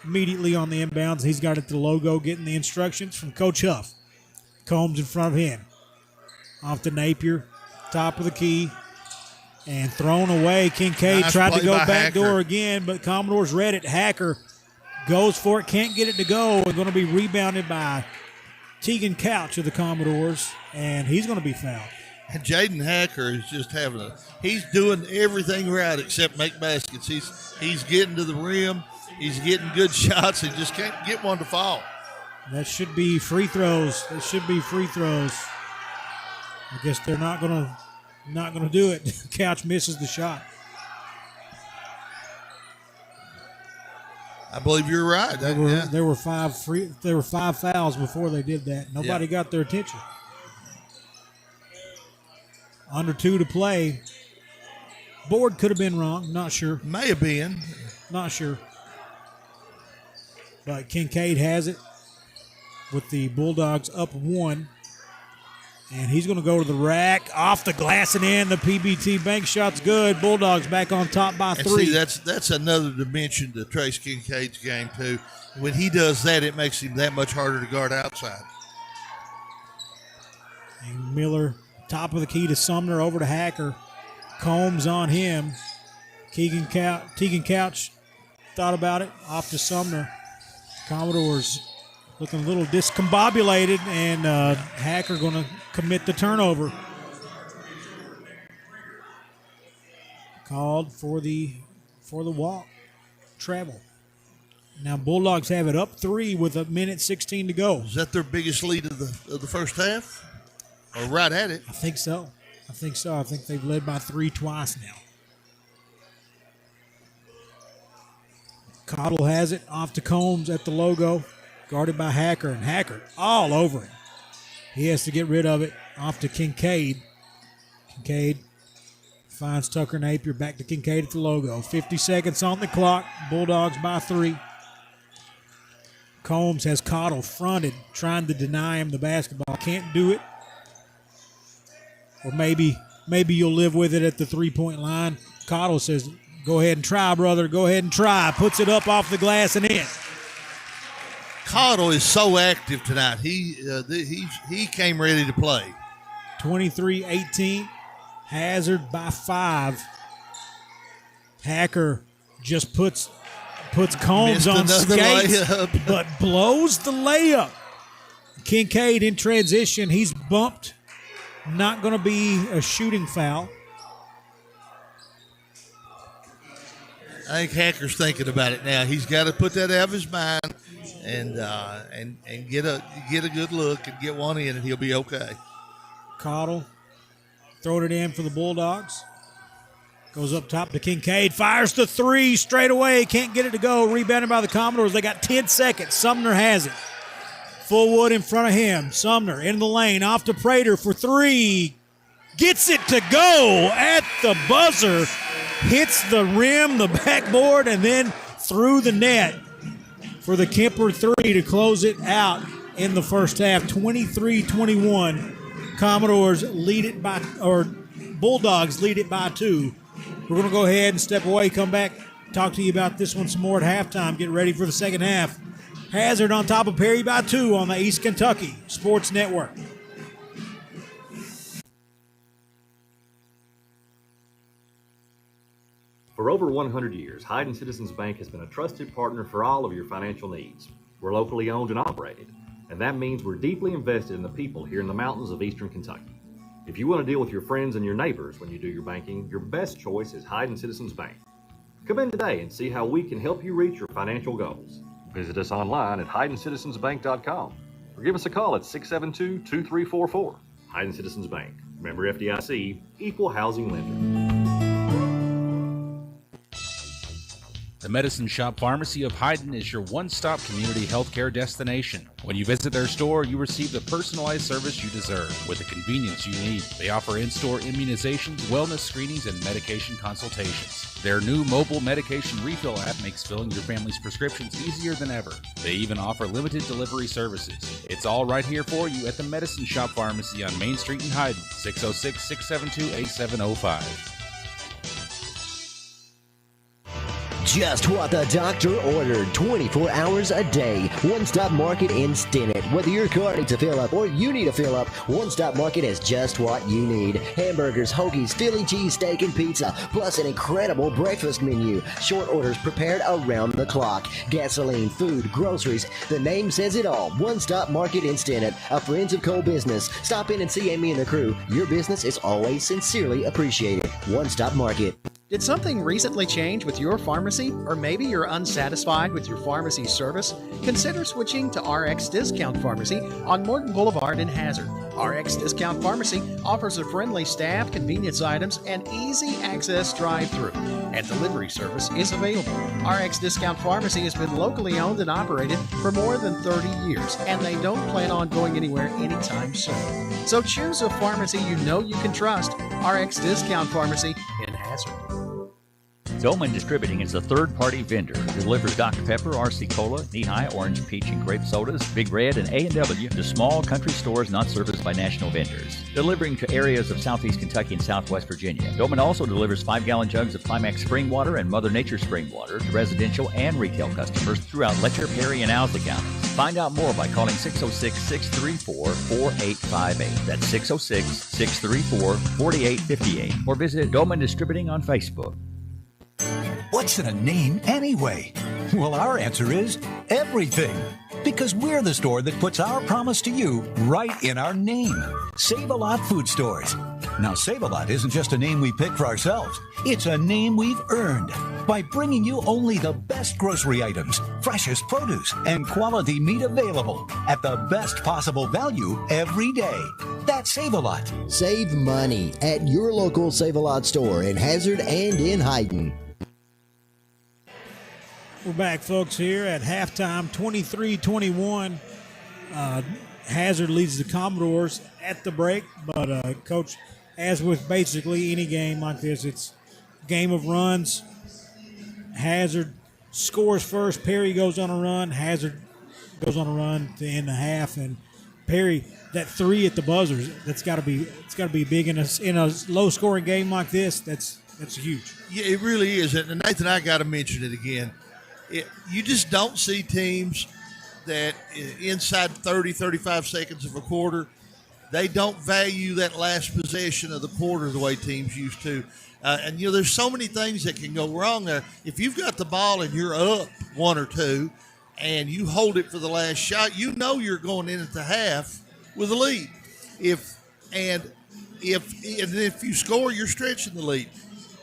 Immediately on the inbounds, he's got it to the logo, getting the instructions from Coach Huff. Combs in front of him. Off to Napier, top of the key, and thrown away. Kincaid Nice tried to play go by back door Hacker. again, but Commodores read it. Hacker goes for it, can't get it to go, and going to be rebounded by Tegan Couch of the Commodores, and he's going to be fouled. And Jaden Hacker is just he's doing everything right except make baskets. He's getting to the rim. He's getting good shots. He just can't get one to fall. That should be free throws. I guess they're not gonna do it. Couch misses the shot. I believe you're right. There were five fouls before they did that. Nobody got their attention. Under 2 to play. Board could have been wrong. Not sure. May have been. Not sure. But Kincaid has it with the Bulldogs up 1. And he's going to go to the rack, off the glass and in. The PBT bank shot's good. Bulldogs back on top by 3. See, that's another dimension to Trace Kincaid's game, too. When he does that, it makes him that much harder to guard outside. And Miller, top of the key to Sumner, over to Hacker. Combs on him. Tegan Couch thought about it, off to Sumner. Commodores looking a little discombobulated, and Hacker going to commit the turnover. Called for the walk, travel. Now Bulldogs have it up 3 with 1:16 to go. Is that their biggest lead of the first half? Or right at it? I think so. I think they've led by 3 twice now. Cottle has it, off to Combs at the logo, guarded by Hacker, and Hacker all over him. He has to get rid of it, off to Kincaid. Kincaid finds Tucker Napier, back to Kincaid at the logo. 50 seconds on the clock, Bulldogs by 3. Combs has Cottle fronted, trying to deny him the basketball. Can't do it. Or maybe you'll live with it at the 3-point line. Cottle says, go ahead and try, brother. Go ahead and try. Puts it up off the glass and in. Cottle is so active tonight. He came ready to play. 23-18. Hazard by 5. Hacker just puts Combs on skates, but blows the layup. Kincaid in transition. He's bumped. Not going to be a shooting foul. I think Hacker's thinking about it now. He's got to put that out of his mind and get a good look and get one in, and he'll be okay. Cottle throwing it in for the Bulldogs. Goes up top to Kincaid. Fires the 3 straight away. Can't get it to go. Rebounded by the Commodores. They got 10 seconds. Sumner has it. Fullwood in front of him. Sumner in the lane. Off to Prater for 3. Gets it to go at the buzzer. Hits the rim, the backboard, and then through the net for the Kemper 3 to close it out in the first half. 23-21. Commodores lead it by, or Bulldogs lead it by 2. We're going to go ahead and step away, come back, talk to you about this one some more at halftime. Get ready for the second half. Hazard on top of Perry by 2 on the East Kentucky Sports Network. For over 100 years, Hayden Citizens Bank has been a trusted partner for all of your financial needs. We're locally owned and operated, and that means we're deeply invested in the people here in the mountains of Eastern Kentucky. If you want to deal with your friends and your neighbors when you do your banking, your best choice is Hayden Citizens Bank. Come in today and see how we can help you reach your financial goals. Visit us online at HaydenCitizensBank.com or give us a call at 672-2344. Hayden Citizens Bank. Member FDIC, Equal Housing Lender. The Medicine Shop Pharmacy of Hyden is your one-stop community healthcare destination. When you visit their store, you receive the personalized service you deserve with the convenience you need. They offer in-store immunizations, wellness screenings, and medication consultations. Their new mobile medication refill app makes filling your family's prescriptions easier than ever. They even offer limited delivery services. It's all right here for you at the Medicine Shop Pharmacy on Main Street in Hyden, 606-672-8705. Just what the doctor ordered, 24 hours a day. One Stop Market in Stinnett. Whether your car needs a fill up or you need a fill up, One Stop Market has just what you need. Hamburgers, hoagies, Philly cheesesteak, and pizza, plus an incredible breakfast menu. Short orders prepared around the clock. Gasoline, food, groceries. The name says it all. One Stop Market in Stinnett, a Friends of Coal business. Stop in and see Amy and the crew. Your business is always sincerely appreciated. One Stop Market. Did something recently change with your pharmacy? Or maybe you're unsatisfied with your pharmacy service? Consider switching to RX Discount Pharmacy on Morton Boulevard in Hazard. RX Discount Pharmacy offers a friendly staff, convenience items, and easy access drive-through. And delivery service is available. RX Discount Pharmacy has been locally owned and operated for more than 30 years, and they don't plan on going anywhere anytime soon. So choose a pharmacy you know you can trust. RX Discount Pharmacy in Hazard. Dolman Distributing is a third-party vendor. Delivers Dr. Pepper, RC Cola, Knee-High, Orange, Peach, and Grape sodas, Big Red, and A&W to small country stores not serviced by national vendors. Delivering to areas of southeast Kentucky and southwest Virginia. Dolman also delivers 5-gallon jugs of Climax spring water and Mother Nature spring water to residential and retail customers throughout Letcher, Perry, and Owsley counties. Find out more by calling 606-634-4858. That's 606-634-4858. Or visit Dolman Distributing on Facebook. What's in a name anyway? Well, our answer is everything. Because we're the store that puts our promise to you right in our name. Save-A-Lot Food Stores. Now, Save-A-Lot isn't just a name we pick for ourselves. It's a name we've earned by bringing you only the best grocery items, freshest produce, and quality meat available at the best possible value every day. That's Save-A-Lot. Save money at your local Save-A-Lot store in Hazard and in Hyden. We're back, folks, here at halftime, 23-21. Hazard leads the Commodores at the break, but, Coach, as with basically any game like this, it's game of runs. Hazard scores first. Perry goes on a run. Hazard goes on a run to end the half, and Perry, that three at the buzzers, it's got to be big in a low-scoring game like this. That's huge. Yeah, it really is. And Nathan, I got to mention it again. You just don't see teams that inside 30, 35 seconds of a quarter, they don't value that last possession of the quarter the way teams used to. And, there's so many things that can go wrong there. If you've got the ball and you're up 1 or 2 and you hold it for the last shot, you're going in at the half with a lead. If you score, you're stretching the lead.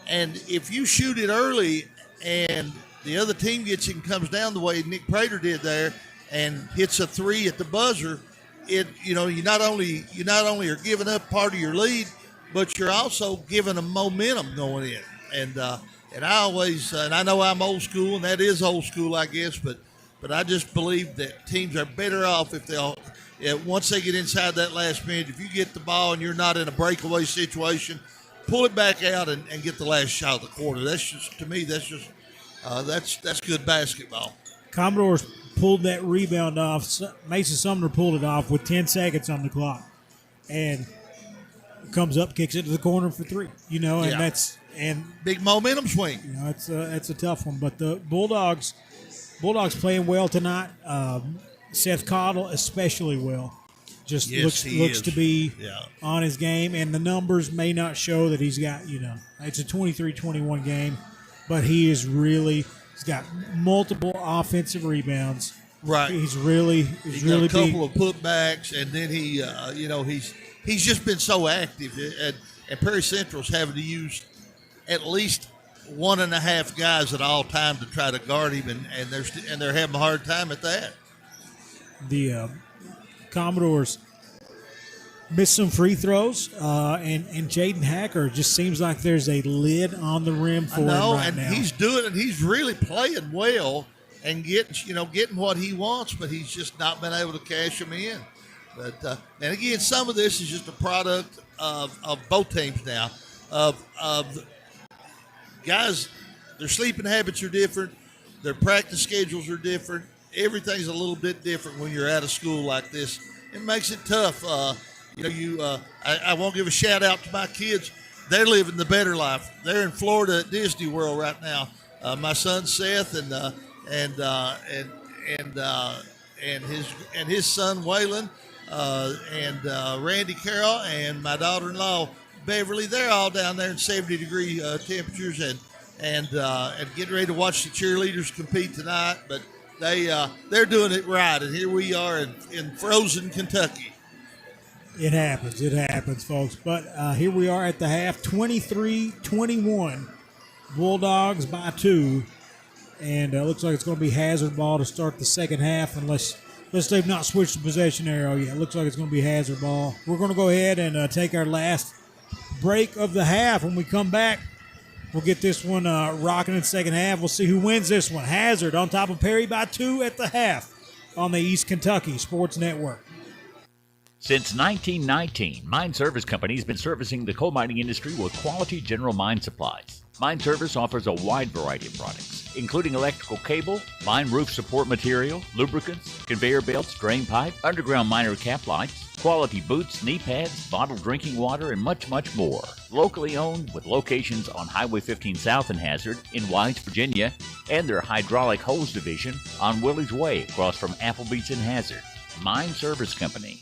And if you shoot it early and the other team gets it and comes down the way Nick Prater did there and hits a three at the buzzer, you not only are giving up part of your lead, but you're also giving them momentum going in. And I always, and I know I'm old school, and that is old school, I guess, but I just believe that teams are better off if once they get inside that last minute, if you get the ball and you're not in a breakaway situation, pull it back out and get the last shot of the quarter. That's just, to me, that's good basketball. Commodores pulled that rebound off. Mason Sumner pulled it off with 10 seconds on the clock, and comes up, kicks it to the corner for three. That's big momentum swing. It's a tough one. But the Bulldogs playing well tonight. Seth Cottle especially well. Just looks to be on his game, and the numbers may not show that he's got. It's a 23-21 game. But he's got multiple offensive rebounds. Right. He's really got a couple of putbacks, and then he's just been so active. And Perry Central's having to use at least 1.5 guys at all time to try to guard him, and they're having a hard time at that. The Commodores missed some free throws, and Jaden Hacker just seems like there's a lid on the rim for him right now. He's doing it. He's really playing well and getting what he wants, but he's just not been able to cash them in. But and again, some of this is just a product of both teams now. Of guys, their sleeping habits are different, their practice schedules are different. Everything's a little bit different when you're out of school like this. It makes it tough. I won't give a shout out to my kids. They're living the better life. They're in Florida at Disney World right now. My son Seth and his son Waylon and Randy Carroll and my daughter-in-law Beverly. They're all down there in 70-degree temperatures and getting ready to watch the cheerleaders compete tonight. But they're doing it right, and here we are in frozen Kentucky. It happens, folks. But here we are at the half, 23-21. Bulldogs by 2. And looks like it's going to be hazard ball to start the second half unless they've not switched the possession arrow yet. Looks like it's going to be hazard ball. We're going to go ahead and take our last break of the half. When we come back, we'll get this one rocking in the second half. We'll see who wins this one. Hazard on top of Perry by 2 at the half on the East Kentucky Sports Network. Since 1919, Mine Service Company has been servicing the coal mining industry with quality general mine supplies. Mine Service offers a wide variety of products, including electrical cable, mine roof support material, lubricants, conveyor belts, drain pipe, underground miner cap lights, quality boots, knee pads, bottled drinking water, and much, much more. Locally owned with locations on Highway 15 South in Hazard, in White, Virginia, and their hydraulic hose division on Willie's Way across from Applebee's in Hazard. Mine Service Company.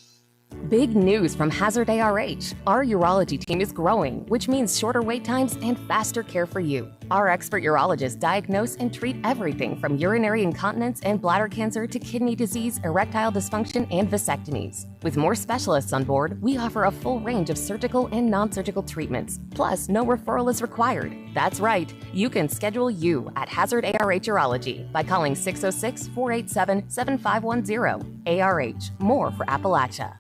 Big news from Hazard ARH. Our urology team is growing, which means shorter wait times and faster care for you. Our expert urologists diagnose and treat everything from urinary incontinence and bladder cancer to kidney disease, erectile dysfunction, and vasectomies. With more specialists on board, we offer a full range of surgical and non-surgical treatments. Plus, no referral is required. That's right. You can schedule you at Hazard ARH Urology by calling 606-487-7510. ARH, more for Appalachia.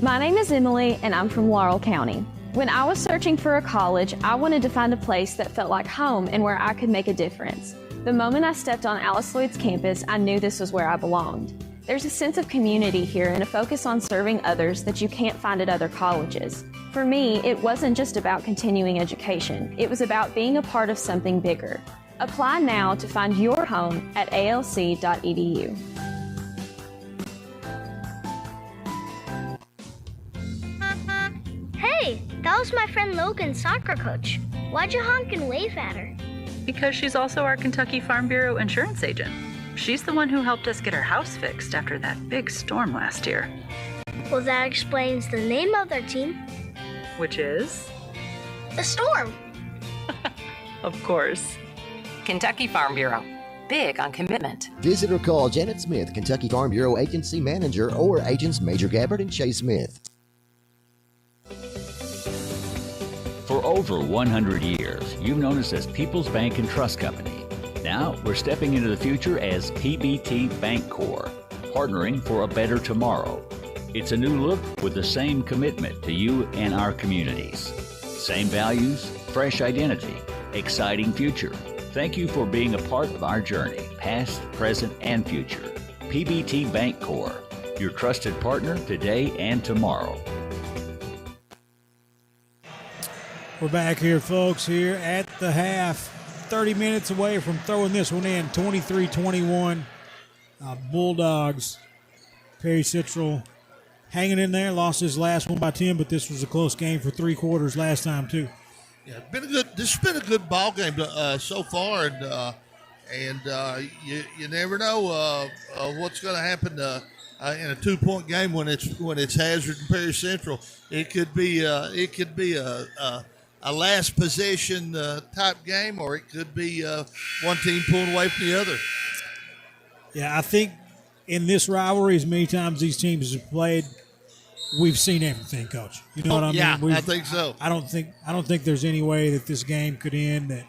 My name is Emily, and I'm from Laurel County. When I was searching for a college, I wanted to find a place that felt like home and where I could make a difference. The moment I stepped on Alice Lloyd's campus, I knew this was where I belonged. There's a sense of community here and a focus on serving others that you can't find at other colleges. For me, it wasn't just about continuing education. It was about being a part of something bigger. Apply now to find your home at alc.edu. Hey, that was my friend Logan's soccer coach. Why'd you honk and wave at her? Because she's also our Kentucky Farm Bureau insurance agent. She's the one who helped us get our house fixed after that big storm last year. Well, that explains the name of their team. Which is? The Storm. Of course. Kentucky Farm Bureau. Big on commitment. Visit or call Janet Smith, Kentucky Farm Bureau Agency Manager, or agents Major Gabbard and Chase Smith. For over 100 years, you've known us as People's Bank and Trust Company. Now, we're stepping into the future as PBT Bancorp, partnering for a better tomorrow. It's a new look with the same commitment to you and our communities. Same values, fresh identity, exciting future. Thank you for being a part of our journey, past, present, and future. PBT Bancorp, your trusted partner today and tomorrow. We're back here, folks, here at the half. 30 minutes away from throwing this one in, 23-21. Bulldogs. Perry Central hanging in there, lost his last one by 10, but this was a close game for 3 quarters last time, too. Yeah, this has been a good ball game so far, and you never know what's going to happen in a 2-point game when it's Hazard and Perry Central. It could be a last possession type game, or it could be one team pulling away from the other. Yeah, I think in this rivalry, as many times these teams have played, we've seen everything, Coach. You know what I mean? Yeah, I think so. I don't think there's any way that this game could end that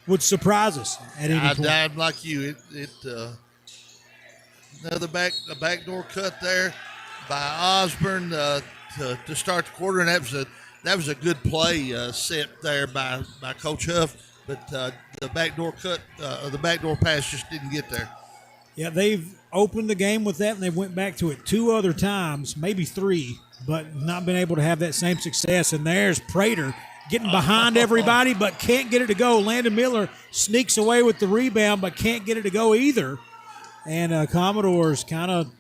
would surprise us at any point. I'm like you. Another backdoor cut there by Osborne. to start the quarter, and that was a good play set there by Coach Huff. But the backdoor the backdoor pass just didn't get there. Yeah, they've opened the game with that, and they went back to it 2 other times, maybe 3, but not been able to have that same success. And there's Prater getting behind everybody, but can't get it to go. Landon Miller sneaks away with the rebound, but can't get it to go either. And Commodores kind of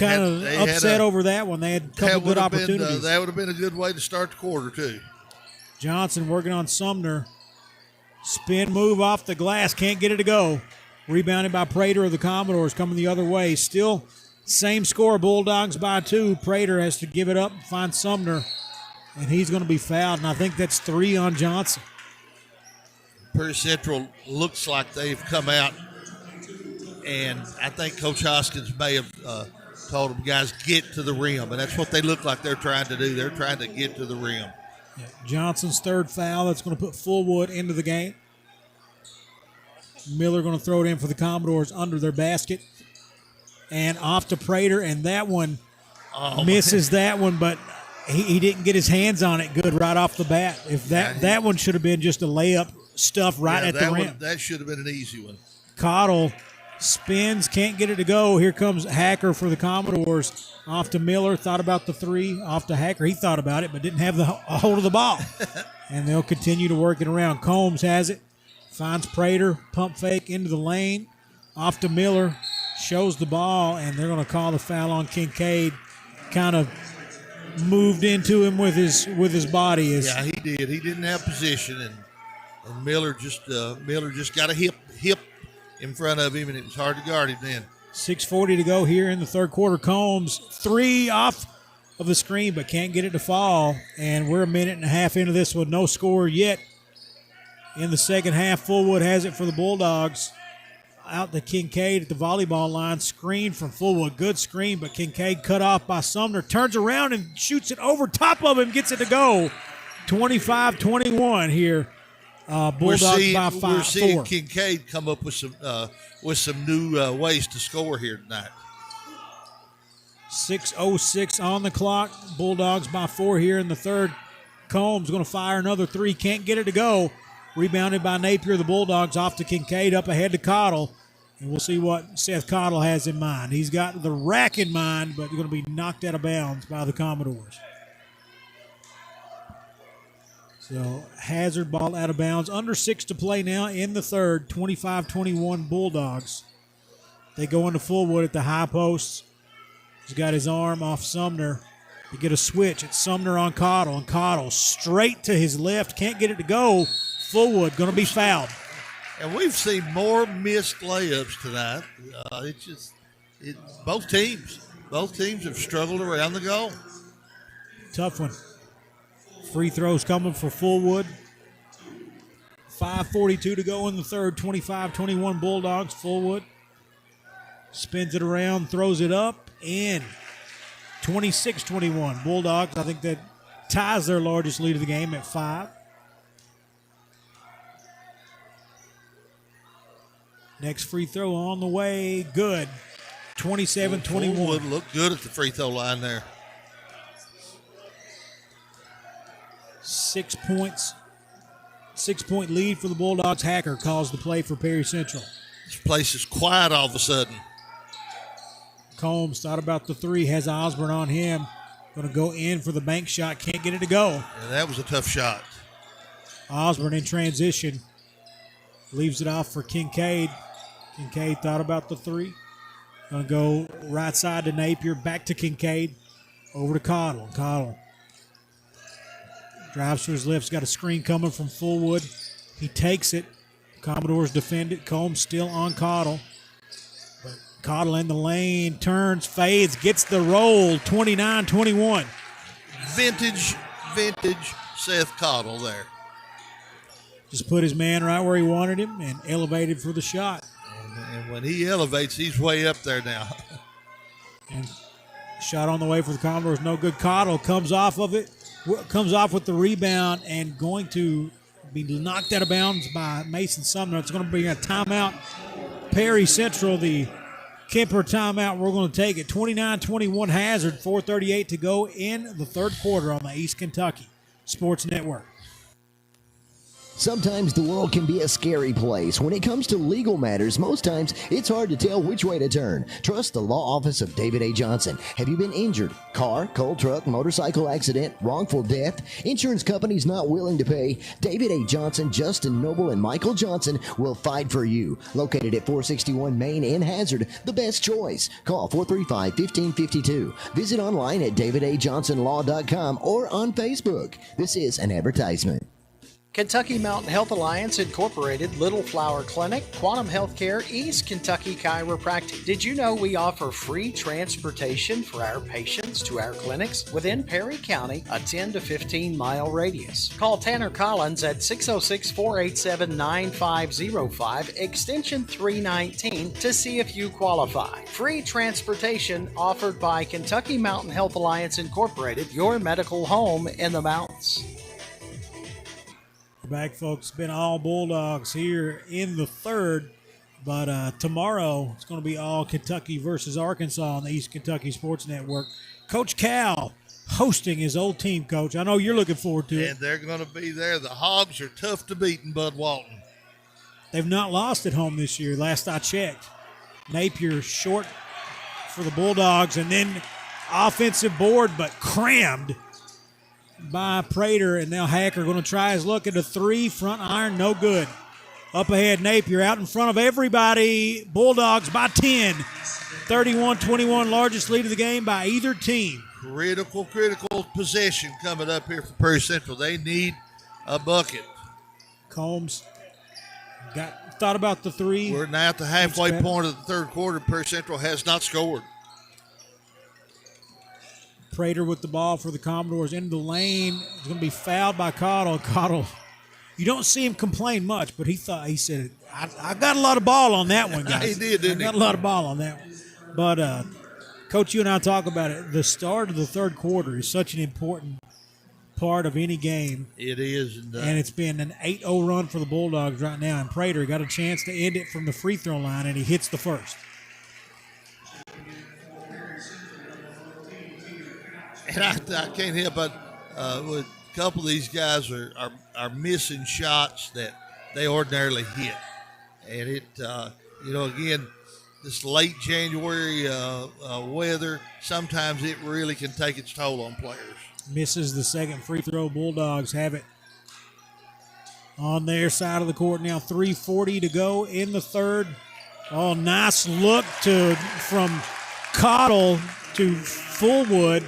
upset over that one. They had a couple good opportunities. That would have been a good way to start the quarter, too. Johnson working on Sumner. Spin move off the glass. Can't get it to go. Rebounded by Prater of the Commodores coming the other way. Still same score. Bulldogs by 2. Prater has to give it up and find Sumner. And he's going to be fouled. And I think that's 3 on Johnson. Perry Central looks like they've come out. And I think Coach Hoskins may have told them, guys, get to the rim. And that's what they look like they're trying to do. They're trying to get to the rim. Yeah, Johnson's 3rd foul. That's going to put Fullwood into the game. Miller going to throw it in for the Commodores under their basket. And off to Prater. And that one misses that one, but he didn't get his hands on it good right off the bat. If that one should have been just a layup stuff right at the rim. That should have been an easy one. Cottle spins, can't get it to go. Here comes Hacker for the Commodores. Off to Miller, thought about the 3. Off to Hacker, he thought about it, but didn't have a hold of the ball. And they'll continue to work it around. Combs has it, finds Prater, pump fake into the lane. Off to Miller, shows the ball, and they're going to call the foul on Kincaid. Kind of moved into him with his body. Yeah, he did. He didn't have position, and Miller just got a hip in front of him, and it was hard to guard him then. 6:40 to go here in the 3rd quarter. Combs, 3 off of the screen, but can't get it to fall. And we're a minute and a half into this one. No score yet in the second half. Fullwood has it for the Bulldogs. Out to Kincaid at the volleyball line. Screen from Fullwood. Good screen, but Kincaid cut off by Sumner. Turns around and shoots it over top of him. Gets it to go. 25-21 here. Bulldogs by 5. We're seeing Kincaid come up with some new ways to score here tonight. 6:06 on the clock. Bulldogs by 4 here in the 3rd. Combs going to fire another 3. Can't get it to go. Rebounded by Napier. The Bulldogs off to Kincaid, up ahead to Cottle. And we'll see what Seth Cottle has in mind. He's got the rack in mind, but going to be knocked out of bounds by the Commodores. So Hazard ball out of bounds. Under 6 to play now in the 3rd. 25-21 Bulldogs. They go into Fullwood at the high post. He's got his arm off Sumner. They get a switch. It's Sumner on Cottle, and Cottle straight to his left. Can't get it to go. Fullwood going to be fouled. And we've seen more missed layups tonight. Both teams have struggled around the goal. Tough one. Free throws coming for Fullwood. 5:42 to go in the 3rd. 25-21 Bulldogs. Fullwood spins it around, throws it up, in. 26-21 Bulldogs. I think that ties their largest lead of the game at 5. Next free throw on the way. Good. 27-21. Fullwood looked good at the free throw line there. 6 points. 6-point lead for the Bulldogs. Hacker calls the play for Perry Central. This place is quiet all of a sudden. Combs thought about the 3. Has Osborne on him. Going to go in for the bank shot. Can't get it to go. Yeah, that was a tough shot. Osborne in transition. Leaves it off for Kincaid. Kincaid thought about the 3. Going to go right side to Napier. Back to Kincaid. Over to Cottle. Cottle drives to his left. Got a screen coming from Fullwood. He takes it. Commodores defend it. Combs still on Cottle. But Cottle in the lane. Turns, fades, gets the roll. 29-21. Vintage Seth Cottle there. Just put his man right where he wanted him and elevated for the shot. And when he elevates, he's way up there now. And shot on the way for the Commodores. No good. Cottle comes off of it. Comes off with the rebound and going to be knocked out of bounds by Mason Sumner. It's going to be a timeout. Perry Central, the Kemper timeout. We're going to take it. 29-21 Hazard, 4:38 to go in the third quarter on the East Kentucky Sports Network. Sometimes the world can be a scary place. When it comes to legal matters, most times it's hard to tell which way to turn. Trust the law office of David A. Johnson. Have you been injured? Car, coal truck, motorcycle accident, wrongful death? Insurance companies not willing to pay? David A. Johnson, Justin Noble, and Michael Johnson will fight for you. Located at 461 Main in Hazard, the best choice. Call 435-1552. Visit online at davidajohnsonlaw.com or on Facebook. This is an advertisement. Kentucky Mountain Health Alliance Incorporated, Little Flower Clinic, Quantum Healthcare, East Kentucky Chiropractic. Did you know we offer free transportation for our patients to our clinics within Perry County, a 10 to 15 mile radius? Call Tanner Collins at 606-487-9505, extension 319 to see if you qualify. Free transportation offered by Kentucky Mountain Health Alliance Incorporated, your medical home in the mountains. Back, folks. Been all Bulldogs here in the third, but tomorrow it's going to be all Kentucky versus Arkansas on the East Kentucky Sports Network. Coach Cal hosting his old team, Coach. I know you're looking forward to it. And they're going to be there. The Hogs are tough to beat in Bud Walton. They've not lost at home this year, last I checked. Napier short for the Bulldogs, and then offensive board, but crammed by Prater, and now Hacker going to try his luck at a three. Front iron, no good. Up ahead, Napier out in front of everybody. Bulldogs by 10. 31-21, largest lead of the game by either team. Critical possession coming up here for Prairie Central. They need a bucket. Combs thought about the three. We're now at the halfway point of the third quarter. Prairie Central has not scored. Prater with the ball for the Commodores into the lane. He's going to be fouled by Cottle. Cottle, you don't see him complain much, but he said, I got a lot of ball on that one, guys. He did, didn't he? I got a lot of ball on that one. But, Coach, you and I talk about it. The start of the third quarter is such an important part of any game. It is. And it's been an 8-0 run for the Bulldogs right now. And Prater got a chance to end it from the free throw line, and he hits the first. And I can't help but with a couple of these guys are missing shots that they ordinarily hit. And it, again, this late January weather, sometimes it really can take its toll on players. Misses the second free throw. Bulldogs have it on their side of the court now. 3:40 to go in the third. Oh, nice look from Cottle to Fullwood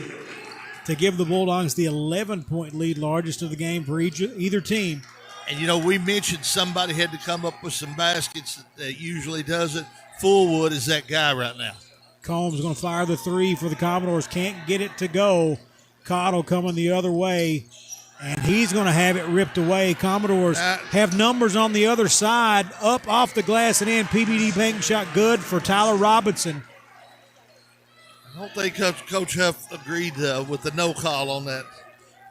to give the Bulldogs the 11-point lead, largest of the game for either team. And, we mentioned somebody had to come up with some baskets that usually does it. Fullwood is that guy right now. Combs going to fire the three for the Commodores. Can't get it to go. Cottle coming the other way, and he's going to have it ripped away. Commodores have numbers on the other side. Up off the glass and in. PBD bank shot good for Tyler Robinson. I don't think Coach Huff agreed with the no call on that.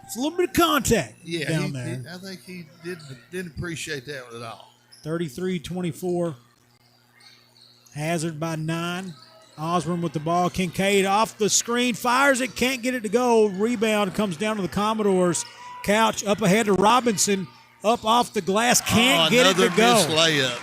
It's a little bit of contact down there. I think he didn't appreciate that at all. 33-24. Hazard by 9. Osborne with the ball. Kincaid off the screen. Fires it. Can't get it to go. Rebound comes down to the Commodores. Couch up ahead to Robinson. Up off the glass. Can't get it to go. Another missed layup.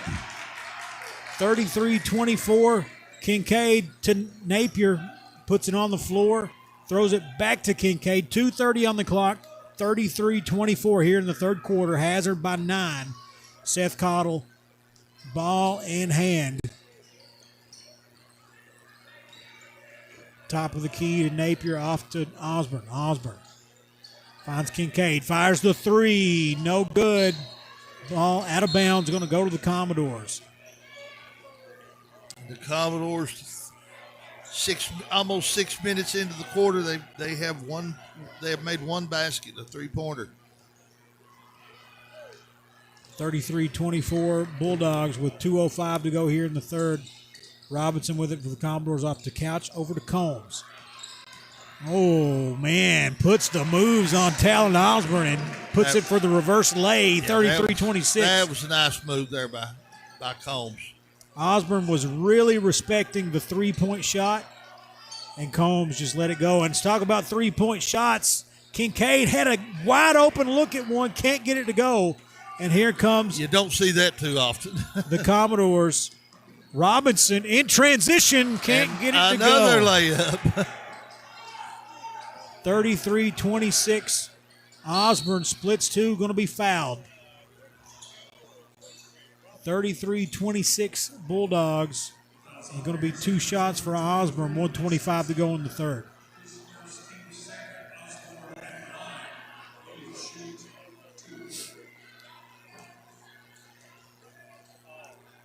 33-24. Kincaid to Napier. Puts it on the floor. Throws it back to Kincaid. 2:30 on the clock. 33-24 here in the third quarter. Hazard by 9. Seth Cottle. Ball in hand. Top of the key to Napier, off to Osborne. Osborne finds Kincaid, fires the three, no good. Ball out of bounds, going to go to the Commodores. The Commodores, almost 6 minutes into the quarter, they have made one basket, a three-pointer. 33-24 Bulldogs with 2:05 to go here in the third. Robinson with it for the Commodores, off the Couch, over to Combs. Oh, man, puts the moves on Talon Osborne and puts it for the reverse lay, 33-26. That was a nice move there by Combs. Osborne was really respecting the three-point shot, and Combs just let it go. And let's talk about three-point shots. Kincaid had a wide-open look at one, can't get it to go. And here comes. You don't see that too often. The Commodores. Robinson in transition, can't get it to go. Another layup. 33-26. Osborne splits two, going to be fouled. 33-26 Bulldogs. It's going to be two shots for Osborne, 1:25 to go in the third.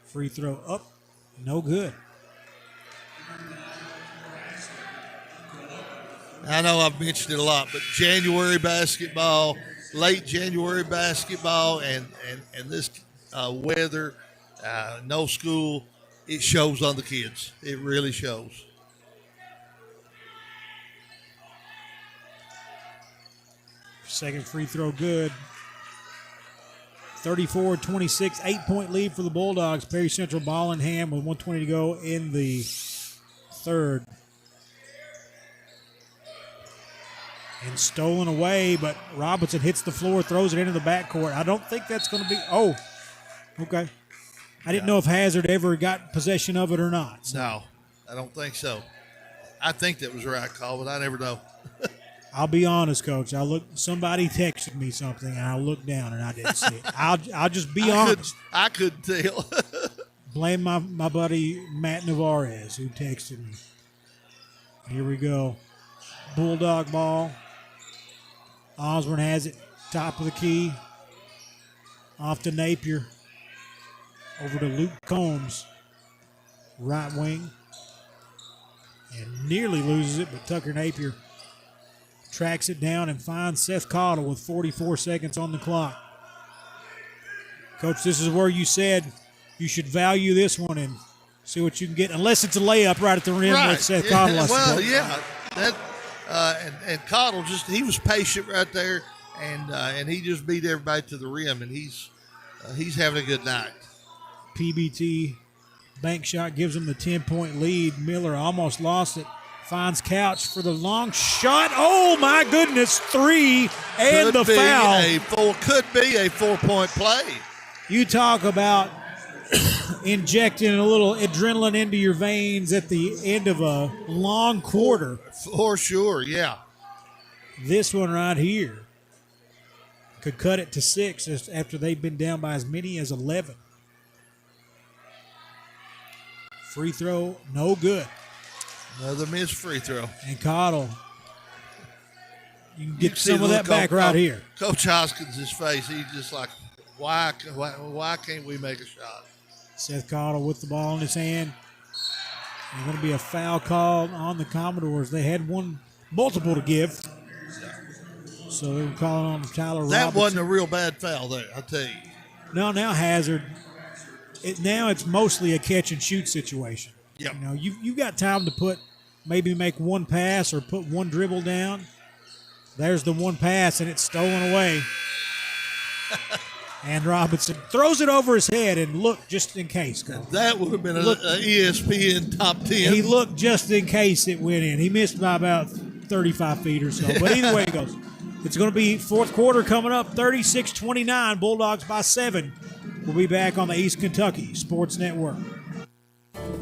Free throw up, no good. I know I've mentioned it a lot, but January basketball, late January basketball, and this weather, no school, it shows on the kids. It really shows. Second free throw good. 34-26, 8-point lead for the Bulldogs. Perry Central ball in hand with 1:20 to go in the third. And stolen away, but Robinson hits the floor, throws it into the backcourt. I don't think that's going to be – oh, okay. I didn't know if Hazard ever got possession of it or not. So. No, I don't think so. I think that was the right call, but I never know. I'll be honest, Coach. Somebody texted me something, and I looked down, and I didn't see it. I'll just be honest. I couldn't tell. Blame my buddy Matt Navarez, who texted me. Here we go. Bulldog ball. Osborne has it, top of the key. Off to Napier. Over to Luke Combs. Right wing. And nearly loses it, but Tucker Napier tracks it down and finds Seth Cottle with 44 seconds on the clock. Coach, this is where you said you should value this one and see what you can get, unless it's a layup right at the rim with Seth Cottle. Well, yeah. And Cottle he was patient right there, and he just beat everybody to the rim, and he's having a good night. PBT bank shot gives him the 10-point lead. Miller almost lost it. Finds Couch for the long shot. Oh, my goodness. Three and the foul. Could be a 4-point play. You talk about injecting a little adrenaline into your veins at the end of a long quarter. For sure, yeah. This one right here could cut it to 6 after they've been down by as many as 11. Free throw, no good. Another missed free throw. And Cottle, you can get some of that back right here. Coach Hoskins' face, he's just like, why can't we make a shot? Seth Cottle with the ball in his hand. There's going to be a foul called on the Commodores. They had multiple to give. So they were calling on Tyler Robinson. That wasn't a real bad foul there, I'll tell you. No, now Hazard. Now it's mostly a catch and shoot situation. Yep. You know, you've got time to maybe make one pass or put one dribble down. There's the one pass, and it's stolen away. And Robinson throws it over his head and looked just in case. That would have been an ESPN top 10. He looked just in case it went in. He missed by about 35 feet or so. But either way it goes. It's going to be fourth quarter coming up, 36-29, Bulldogs by 7. We'll be back on the East Kentucky Sports Network.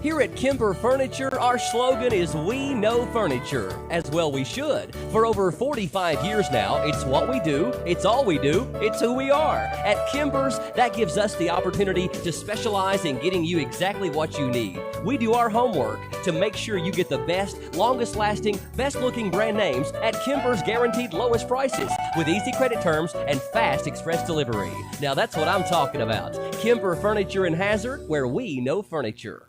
Here at Kemper Furniture, our slogan is "We know furniture." As well we should. For over 45 years now, it's what we do, it's all we do, it's who we are. At Kemper's, that gives us the opportunity to specialize in getting you exactly what you need. We do our homework to make sure you get the best, longest lasting, best looking brand names at Kemper's guaranteed lowest prices with easy credit terms and fast express delivery. Now that's what I'm talking about. Kemper Furniture in Hazard, where we know furniture.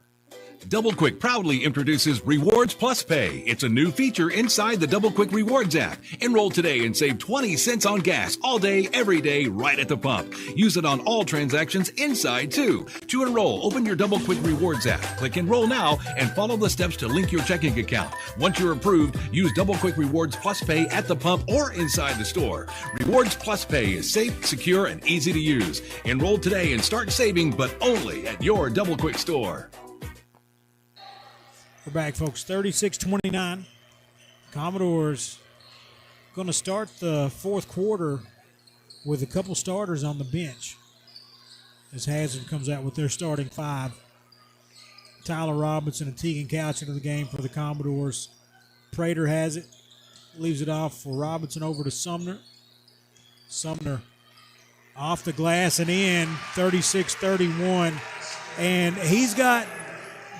Double Quick proudly introduces Rewards Plus Pay. It's a new feature inside the Double Quick Rewards app. Enroll today and save 20 cents on gas all day, every day, right at the pump. Use it on all transactions inside, too. To enroll, open your Double Quick Rewards app. Click Enroll now and follow the steps to link your checking account. Once you're approved, use Double Quick Rewards Plus Pay at the pump or inside the store. Rewards Plus Pay is safe, secure, and easy to use. Enroll today and start saving, but only at your Double Quick store. We're back, folks. 36-29. Commodores going to start the fourth quarter with a couple starters on the bench as Hazard comes out with their starting five. Tyler Robinson and Tegan Couch into the game for the Commodores. Prater has it, leaves it off for Robinson over to Sumner. Sumner off the glass and in, 36-31. And he's got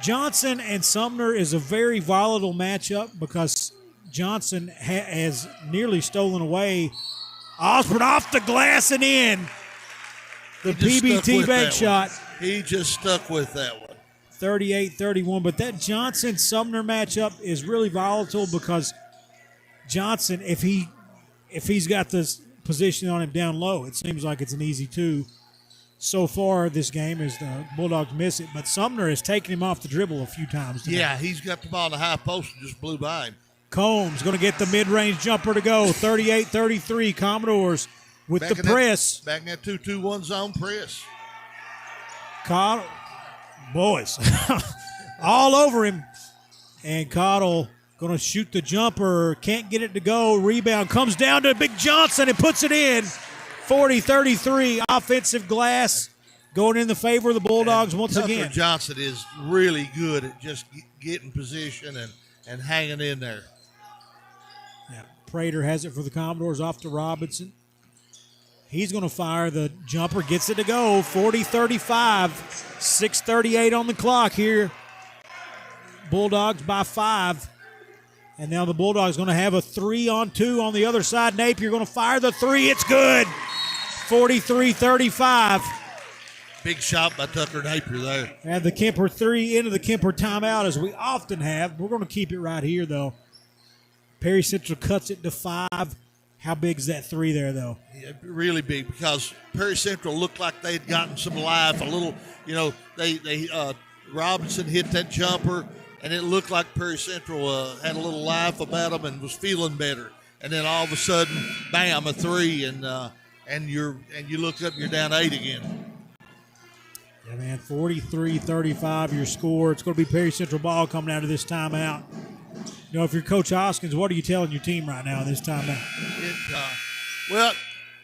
Johnson and Sumner is a very volatile matchup because Johnson has nearly stolen away. Osborne off the glass and in. The PBT bank shot. He just stuck with that one. 38-31. But that Johnson-Sumner matchup is really volatile because Johnson, if he's got this position on him down low, it seems like it's an easy two. So far this game as the Bulldogs miss it, but Sumner has taken him off the dribble a few times today. Yeah, he's got the ball in the high post and just blew by him. Combs going to get the mid-range jumper to go. 38-33, Commodores with Back the press. Back in that 2-2-1 zone press. Cottle, boys, all over him. And Cottle going to shoot the jumper, can't get it to go. Rebound comes down to Big Johnson and puts it in. 40-33, offensive glass going in the favor of the Bulldogs once Tucker again. Johnson is really good at just getting position and hanging in there. Yeah, Prater has it for the Commodores off to Robinson. He's going to fire the jumper, gets it to go. 40-35, 6:38 on the clock here. Bulldogs by 5. And now the Bulldogs going to have a 3-on-2 on the other side. Napier going to fire the three. It's good. 43-35. Big shot by Tucker Napier there. And the Kemper three into the Kemper timeout, as we often have. We're going to keep it right here, though. Perry Central cuts it to 5. How big is that three there, though? Yeah, really big because Perry Central looked like they'd gotten some life. A little, they Robinson hit that jumper, and it looked like Perry Central had a little life about them and was feeling better. And then all of a sudden, bam, a three, and you look up and you're down 8 again. Yeah, man, 43-35 your score. It's going to be Perry Central ball coming out of this timeout. You know, if you're Coach Hoskins, what are you telling your team right now in this timeout? Well,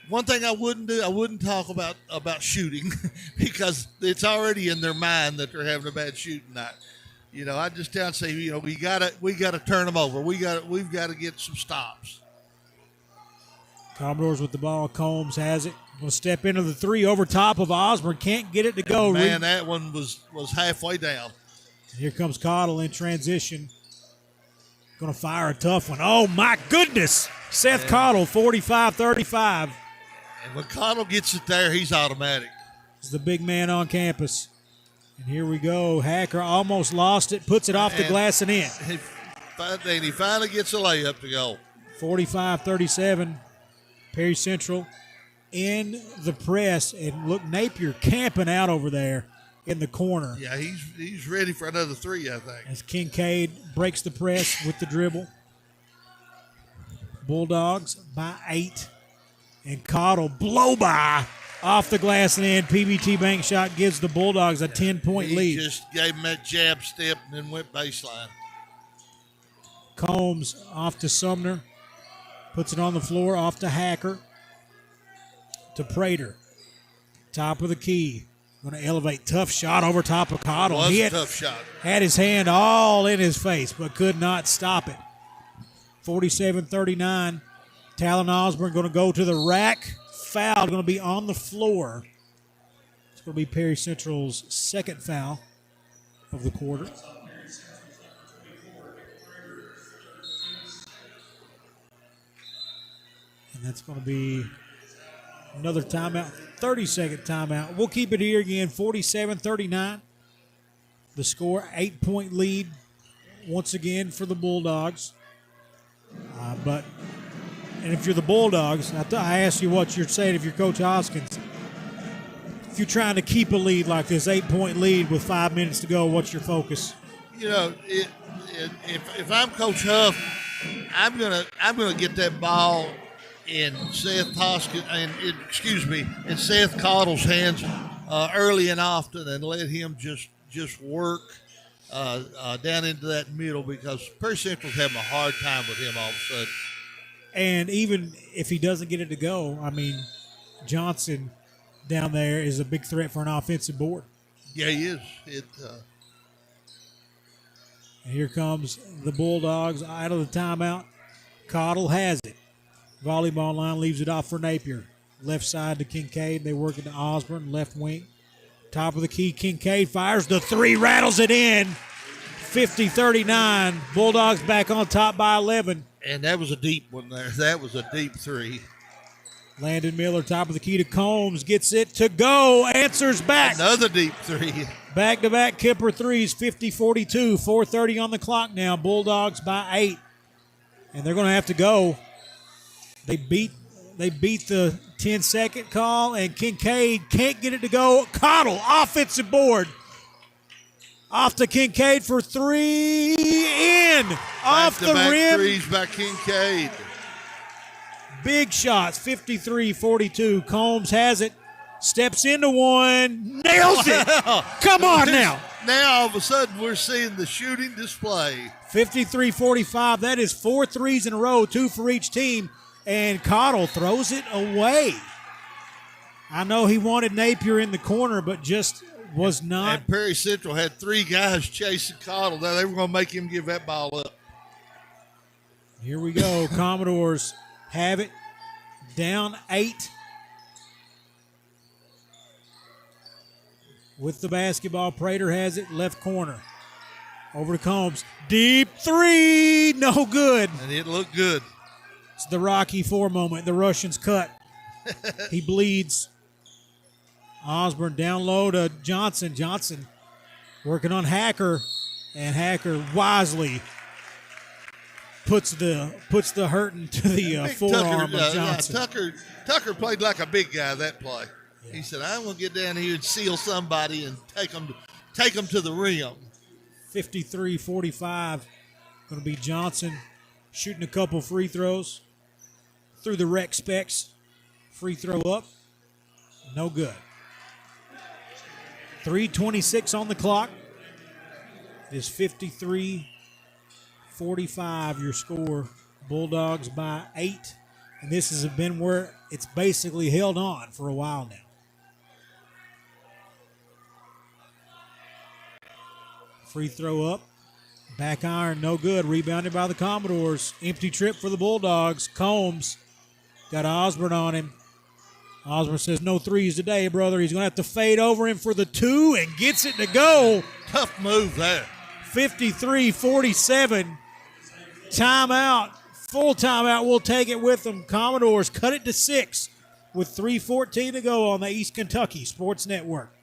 one thing I wouldn't do, I wouldn't talk about shooting because it's already in their mind that they're having a bad shooting night. I just tell them, say, we gotta turn them over. We've got to get some stops. Commodores with the ball. Combs has it. Will step into the three over top of Osborne. Can't get it to go. Man, that one was halfway down. Here comes Cottle in transition. Going to fire a tough one. Oh, my goodness. Seth Cottle, 45-35. And when Cottle gets it there, he's automatic. He's the big man on campus. And here we go. Hacker almost lost it, puts it off the glass and in. He finally gets a layup to go. 45-37. Perry Central in the press. And look, Napier camping out over there in the corner. Yeah, he's ready for another three, I think. As Kincaid breaks the press with the dribble. Bulldogs by 8. And Cottle blow by off the glass and in. PBT bank shot gives the Bulldogs a 10-point lead. He just gave him that jab step and then went baseline. Combs off to Sumner. Puts it on the floor, off to Hacker. To Prater. Top of the key. Going to elevate. Tough shot over top of Cottle. It was a tough shot. Had his hand all in his face, but could not stop it. 47-39. Talon Osborne going to go to the rack. Foul going to be on the floor. It's going to be Perry Central's second foul of the quarter. And that's going to be another timeout, 30-second timeout. We'll keep it here again, 47-39. The score, 8-point lead once again for the Bulldogs. And if you're the Bulldogs, I asked you what you're saying if you're Coach Hoskins. If you're trying to keep a lead like this, 8-point lead with 5 minutes to go, what's your focus? You know, if I'm Coach Huff, I'm gonna get that ball in Seth Hoskins in Seth Cottle's hands early and often, and let him just work down into that middle, because Perry Central's having a hard time with him all of a sudden. And even if he doesn't get it to go, I mean, Johnson down there is a big threat for an offensive board. Yeah, he is. And here comes the Bulldogs out of the timeout. Cottle has it. Volleyball line leaves it off for Napier. Left side to Kincaid. They work it to Osborne, left wing. Top of the key, Kincaid fires the three, rattles it in. 50-39. Bulldogs back on top by 11. And that was a deep one there. That was a deep three. Landon Miller, top of the key to Combs, gets it to go, answers back. Another deep three. Back-to-back Kemper threes, 50-42, 4:30 on the clock now. Bulldogs by 8. And they're going to have to go. They beat the 10-second call, and Kincaid can't get it to go. Cottle, offensive board. Off to Kincaid for three, in, off the rim. Threes by Kincaid. Big shots, 53-42. Combs has it, steps into one, nails it. Come on now. Now all of a sudden we're seeing the shooting display. 53-45. That is 4 threes in a row, 2 for each team, and Cottle throws it away. I know he wanted Napier in the corner, but just was not. And Perry Central had 3 guys chasing Cottle. Now they were going to make him give that ball up. Here we go. Commodores have it, down 8. With the basketball, Prater has it, left corner. Over to Combs. Deep three, no good. And it looked good. It's the Rocky IV moment. The Russians cut. He bleeds. Osborne down low to Johnson. Johnson working on Hacker, and Hacker wisely puts the hurting to the forearm of Johnson. Tucker played like a big guy that play. Yeah. He said, "I'm going to get down here and seal somebody and take them to the rim." 53-45. Going to be Johnson shooting a couple free throws through the rec specs. Free throw up, no good. 3:26 on the clock. It is 53-45 your score. Bulldogs by 8. And this has been where it's basically held on for a while now. Free throw up. Back iron, no good. Rebounded by the Commodores. Empty trip for the Bulldogs. Combs got Osborne on him. Osborne says, no threes today, brother. He's going to have to fade over him for the 2 and gets it to go. Tough move there. 53-47. Timeout. Full timeout. We'll take it with them. Commodores cut it to 6 with 3:14 to go on the East Kentucky Sports Network.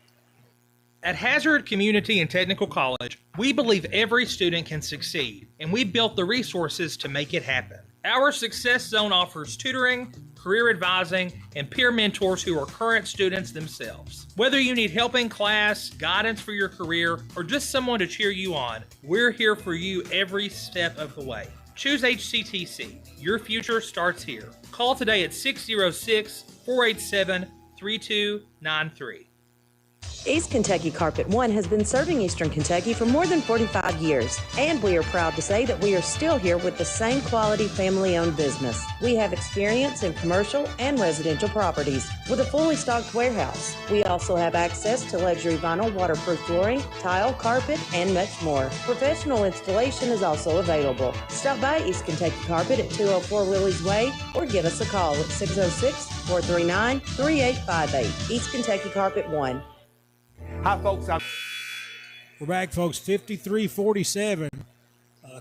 At Hazard Community and Technical College, we believe every student can succeed, and we built the resources to make it happen. Our Success Zone offers tutoring, career advising, and peer mentors who are current students themselves. Whether you need help in class, guidance for your career, or just someone to cheer you on, we're here for you every step of the way. Choose HCTC. Your future starts here. Call today at 606-487-3293. East Kentucky Carpet One has been serving Eastern Kentucky for more than 45 years, and we are proud to say that we are still here with the same quality family-owned business. We have experience in commercial and residential properties with a fully stocked warehouse. We also have access to luxury vinyl waterproof flooring, tile, carpet, and much more. Professional installation is also available. Stop by East Kentucky Carpet at 204 Willie's Way or give us a call at 606-439-3858. East Kentucky Carpet One. Hi, folks. We're back, folks. 53-47.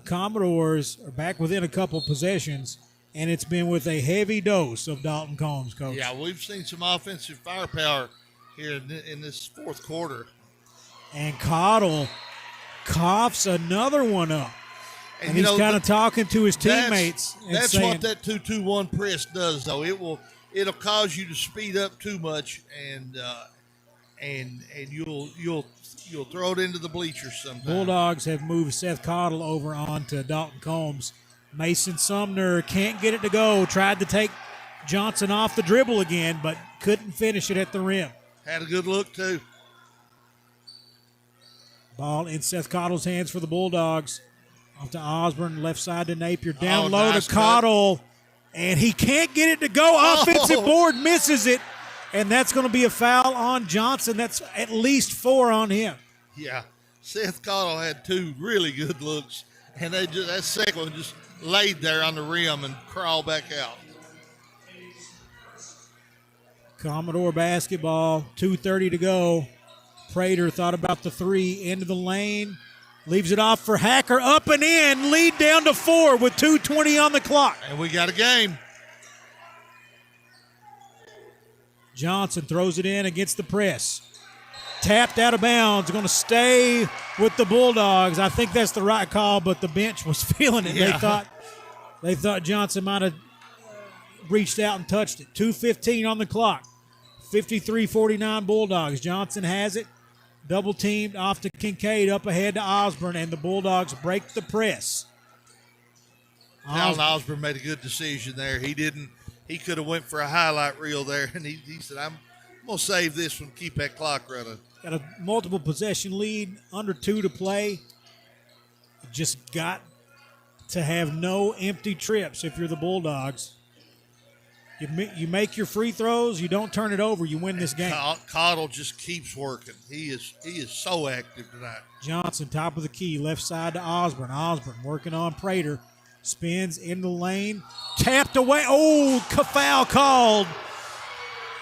Commodores are back within a couple possessions, and it's been with a heavy dose of Dalton Combs, Coach. Yeah, we've seen some offensive firepower here in this fourth quarter. And Cottle coughs another one up. And you he's know, kind of talking to his that's- teammates. And That's saying, what that 2-2-1 press does, though. It'll cause you to speed up too much, and you'll throw it into the bleachers sometimes. Bulldogs have moved Seth Cottle over onto Dalton Combs. Mason Sumner can't get it to go. Tried to take Johnson off the dribble again, but couldn't finish it at the rim. Had a good look, too. Ball in Seth Cottle's hands for the Bulldogs. Off to Osborne, left side to Napier. Down low nice to Cottle, and he can't get it to go. Offensive board misses it, and that's going to be a foul on Johnson. That's at least 4 on him. Yeah. Seth Cottle had 2 really good looks, and that second one just laid there on the rim and crawled back out. Commodore basketball, 2:30 to go. Prater thought about the 3, into the lane. Leaves it off for Hacker, up and in. Lead down to 4 with 2:20 on the clock. And we got a game. Johnson throws it in against the press. Tapped out of bounds. Going to stay with the Bulldogs. I think that's the right call, but the bench was feeling it. Yeah. They thought Johnson might have reached out and touched it. 2:15 on the clock. 53-49 Bulldogs. Johnson has it. Double teamed off to Kincaid, up ahead to Osborne, and the Bulldogs break the press. Alan Osborne made a good decision there. He could have went for a highlight reel there, and he said, I'm going to save this one, keep that clock running. Got a multiple possession lead, under 2 to play. Just got to have no empty trips if you're the Bulldogs. You make your free throws, you don't turn it over, you win this game. Cottle just keeps working. He is so active tonight. Johnson, top of the key, left side to Osborne. Osborne working on Prater. Spins in the lane. Tapped away. Oh, foul called.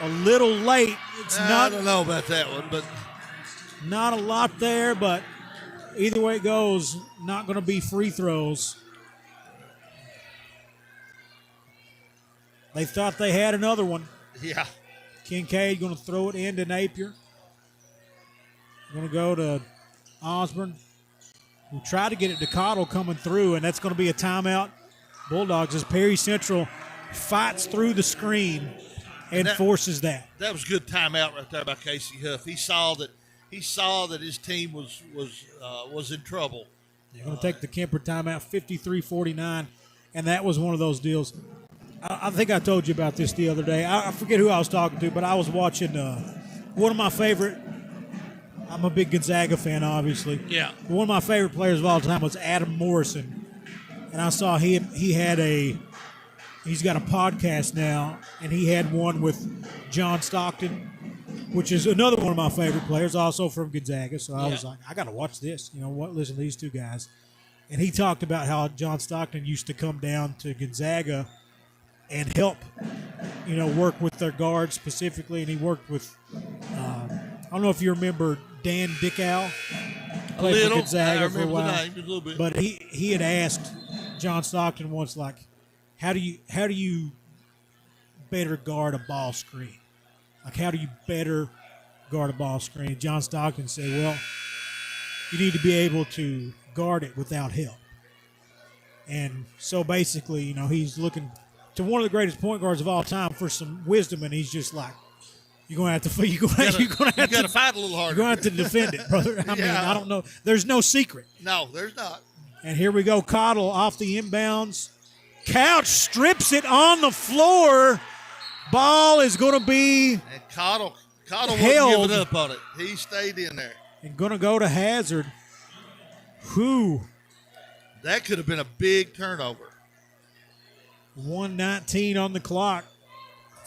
A little late. I don't know about that one, but not a lot there, but either way it goes, not going to be free throws. They thought they had another one. Yeah. Kincaid going to throw it into Napier. Going to go to Osborne. We'll try to get it to Cottle coming through, and that's going to be a timeout. Bulldogs as Perry Central fights through the screen and forces that. That was a good timeout right there by Casey Huff. He saw that his team was in trouble. They're going to take the Kemper timeout, 53-49, and that was one of those deals. I think I told you about this the other day. I forget who I was talking to, but I was watching one of my favorite. I'm a big Gonzaga fan, obviously. Yeah. But one of my favorite players of all time was Adam Morrison, and I saw he's got a podcast now, and he had one with John Stockton, which is another one of my favorite players, also from Gonzaga. So I was like, I got to watch this. Listen to these two guys. And he talked about how John Stockton used to come down to Gonzaga and help, work with their guards specifically. And he worked with, I don't know if you remember Dan Dickow. Played for Gonzaga for a while. The name, a little bit. But he had asked John Stockton once, like, how do you better guard a ball screen? Like, how do you better guard a ball screen? John Stockton said, well, you need to be able to guard it without help. And so basically, he's looking to one of the greatest point guards of all time for some wisdom, and he's just like, you're going to have to fight a little harder. You're going to have to defend it, brother. I mean, I don't know. There's no secret. No, there's not. And here we go. Cottle off the inbounds. Couch strips it on the floor. Ball is going to be and Cottle wasn't held. giving up on it. He stayed in there. And going to go to Hazard. Whew. That could have been a big turnover. 1:19 on the clock.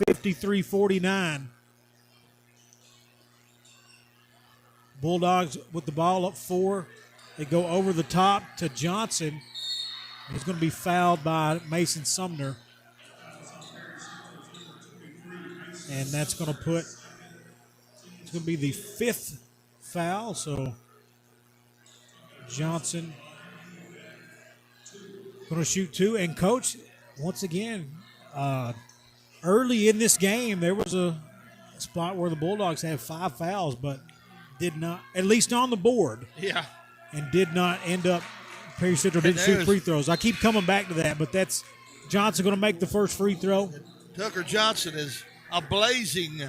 53-49. Bulldogs with the ball up 4. They go over the top to Johnson. He's going to be fouled by Mason Sumner. And that's going to it's going to be the 5th foul. So Johnson going to shoot 2. And Coach, once again, early in this game, there was a spot where the Bulldogs had 5 fouls, but did not, at least on the board. Yeah. and did not end up. Perry Central didn't shoot free throws. I keep coming back to that, but that's Johnson going to make the first free throw. Tucker Johnson is a blazing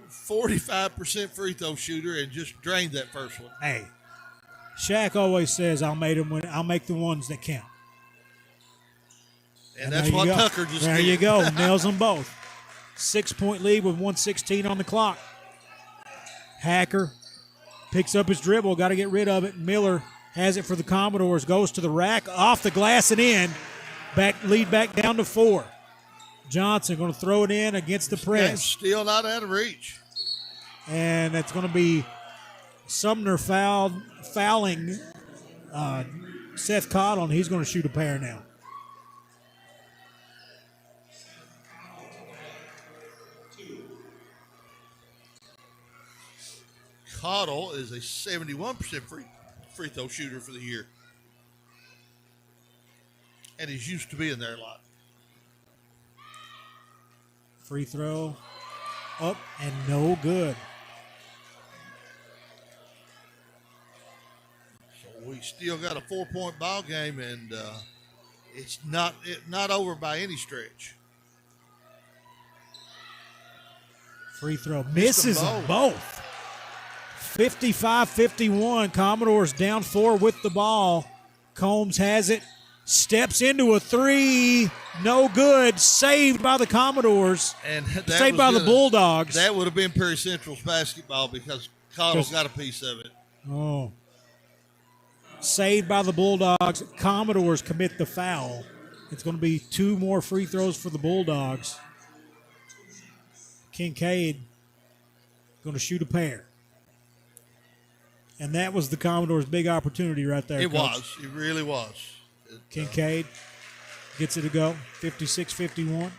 45% free throw shooter and just drained that first one. Hey, Shaq always says, I'll make the ones that count. And that's what Tucker just did. There you go. Nails them both. 6-point lead with 1:16 on the clock. Hacker picks up his dribble. Got to get rid of it. Miller has it for the Commodores. Goes to the rack. Off the glass and in. Lead back down to 4. Johnson going to throw it in against the press. Still not out of reach. And that's going to be Sumner fouling Seth Cottle, and he's going to shoot a pair now. Cottle is a 71% free throw shooter for the year. And he's used to being there a lot. Free throw up and no good. So we still got a 4-point ball game, and it's not over by any stretch. Free throw misses them both. 55-51. Commodores down 4 with the ball. Combs has it. Steps into a 3. No good. Saved by the Commodores. And saved by the Bulldogs. That would have been Perry Central's basketball because Cottle got a piece of it. Oh. Saved by the Bulldogs. Commodores commit the foul. It's going to be 2 more free throws for the Bulldogs. Kincaid going to shoot a pair. And that was the Commodores' big opportunity right there. It Coach. was. It really was. Kincaid gets it to go. 56-51.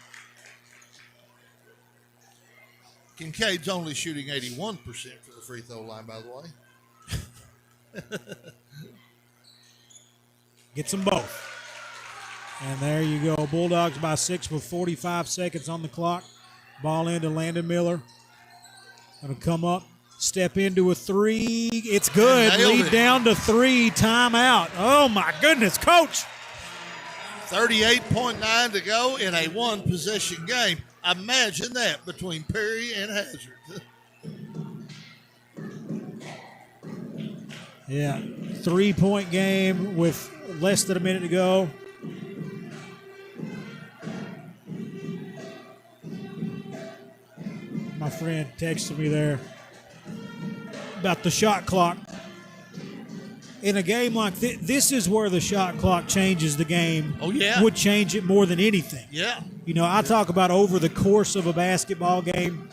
Kincaid's only shooting 81% for the free throw line, by the way. Gets them both. And there you go. Bulldogs by 6 with 45 seconds on the clock. Ball into Landon Miller. Going to come up. Step into a 3. It's good. Lead down to 3. Timeout. Oh, my goodness, Coach. 38.9 to go in a one-possession game. Imagine that between Perry and Hazard. Yeah, 3-point game with less than a minute to go. My friend texted me there about the shot clock. In a game like this, this is where the shot clock changes the game. Oh, yeah. Would change it more than anything. Yeah. You know, I talk about over the course of a basketball game,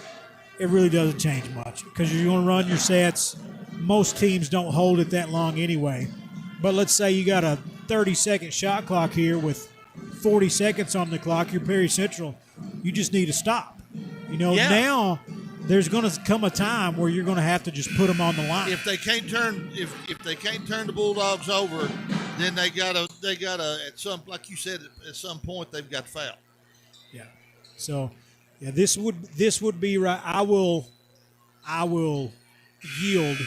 it really doesn't change much because you're going to run your sets. Most teams don't hold it that long anyway. But let's say you got a 30-second shot clock here with 40 seconds on the clock. You're Perry Central. You just need to stop. You know, now there's going to come a time where you're going to have to just put them on the line. If they can't turn, if they can't turn the Bulldogs over, then they gotta at some, like you said, at some point they've got to foul. Yeah. So, yeah, this would be right. I will yield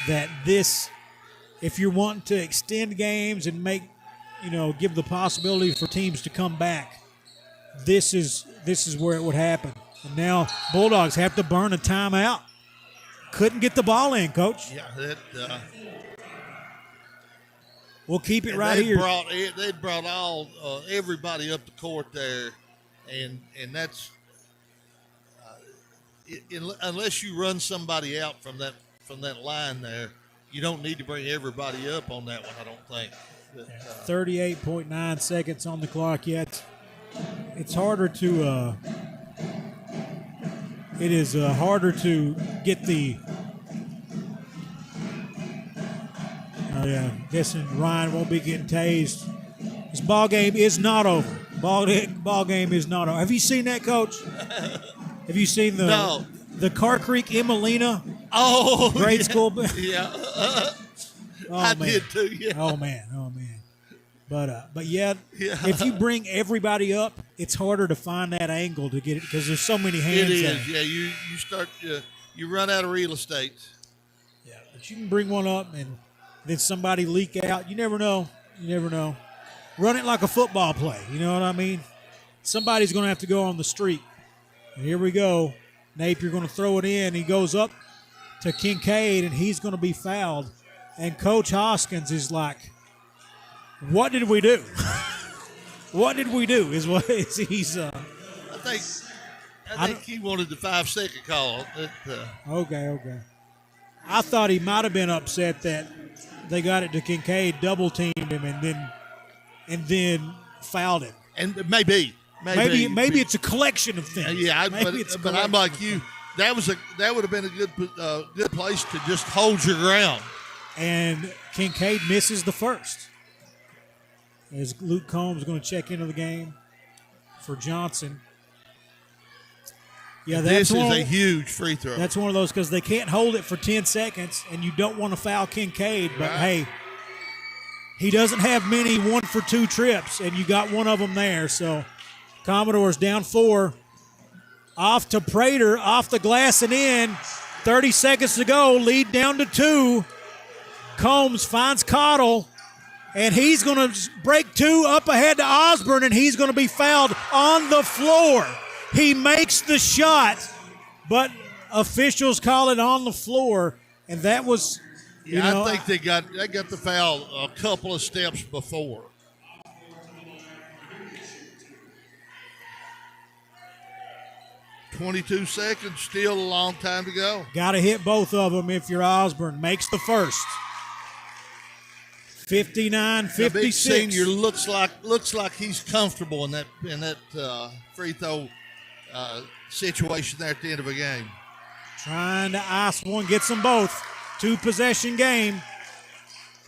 that this, if you're wanting to extend games and make, give the possibility for teams to come back, this is where it would happen. And now Bulldogs have to burn a timeout. Couldn't get the ball in, Coach. Yeah, we'll keep it right here. They brought everybody up the court there, and that's unless you run somebody out from that line there, you don't need to bring everybody up on that one. I don't think. But, 38.9 seconds on the clock yet. It's harder to. It is harder to get the. Oh yeah, guessing Ryan won't be getting tased. This ball game is not over. Ball game is not over. Have you seen that, Coach? Have you seen the Car Creek Emelina? Oh, grade school. Yeah, I did too. Yeah. Oh man. But if you bring everybody up, it's harder to find that angle to get it because there's so many hands. It is. there. Yeah, you start you run out of real estate. Yeah, but you can bring one up and then somebody leak out. You never know. You never know. Run it like a football play. You know what I mean? Somebody's going to have to go on the streak. And here we go. Napier going to throw it in. He goes up to Kincaid, and he's going to be fouled. And Coach Hoskins is like, what did we do? What did we do is what he's I think he wanted the 5-second call. Okay. I thought he might have been upset that they got it to Kincaid, double teamed him, and then fouled him. And maybe it's a collection of things. But I'm like you. That would have been a good place to just hold your ground. And Kincaid misses the first. As Luke Combs is going to check into the game for Johnson. Yeah, this is a huge free throw. That's one of those because they can't hold it for 10 seconds, and you don't want to foul Kincaid. But, hey, he doesn't have many 1-for-2 trips, and you got one of them there. So, Commodores down 4. Off to Prater, off the glass and in. 30 seconds to go, lead down to 2. Combs finds Cottle, and he's going to break 2 up ahead to Osborne, and he's going to be fouled on the floor. He makes the shot, but officials call it on the floor, and that was, I think they got the foul a couple of steps before. .22 seconds, still a long time to go. Got to hit both of them if you're Osborne. Makes the first. 59-56. Big senior looks like he's comfortable in that free throw situation there at the end of a game. Trying to ice one, gets them both. 2-possession game.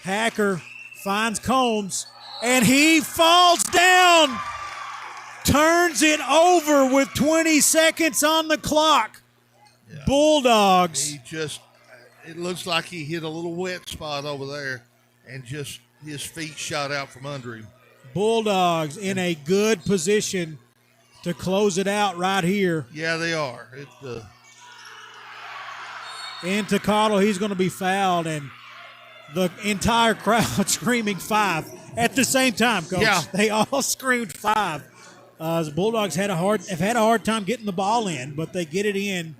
Hacker finds Combs, and he falls down. Turns it over with 20 seconds on the clock. Yeah. Bulldogs. It looks like he hit a little wet spot over there, and just his feet shot out from under him. Bulldogs in a good position to close it out right here. Yeah, they are. Into Cottle, he's going to be fouled, and the entire crowd screaming 5 at the same time, Coach. Yeah. They all screamed 5. The Bulldogs have had a hard time getting the ball in, but they get it in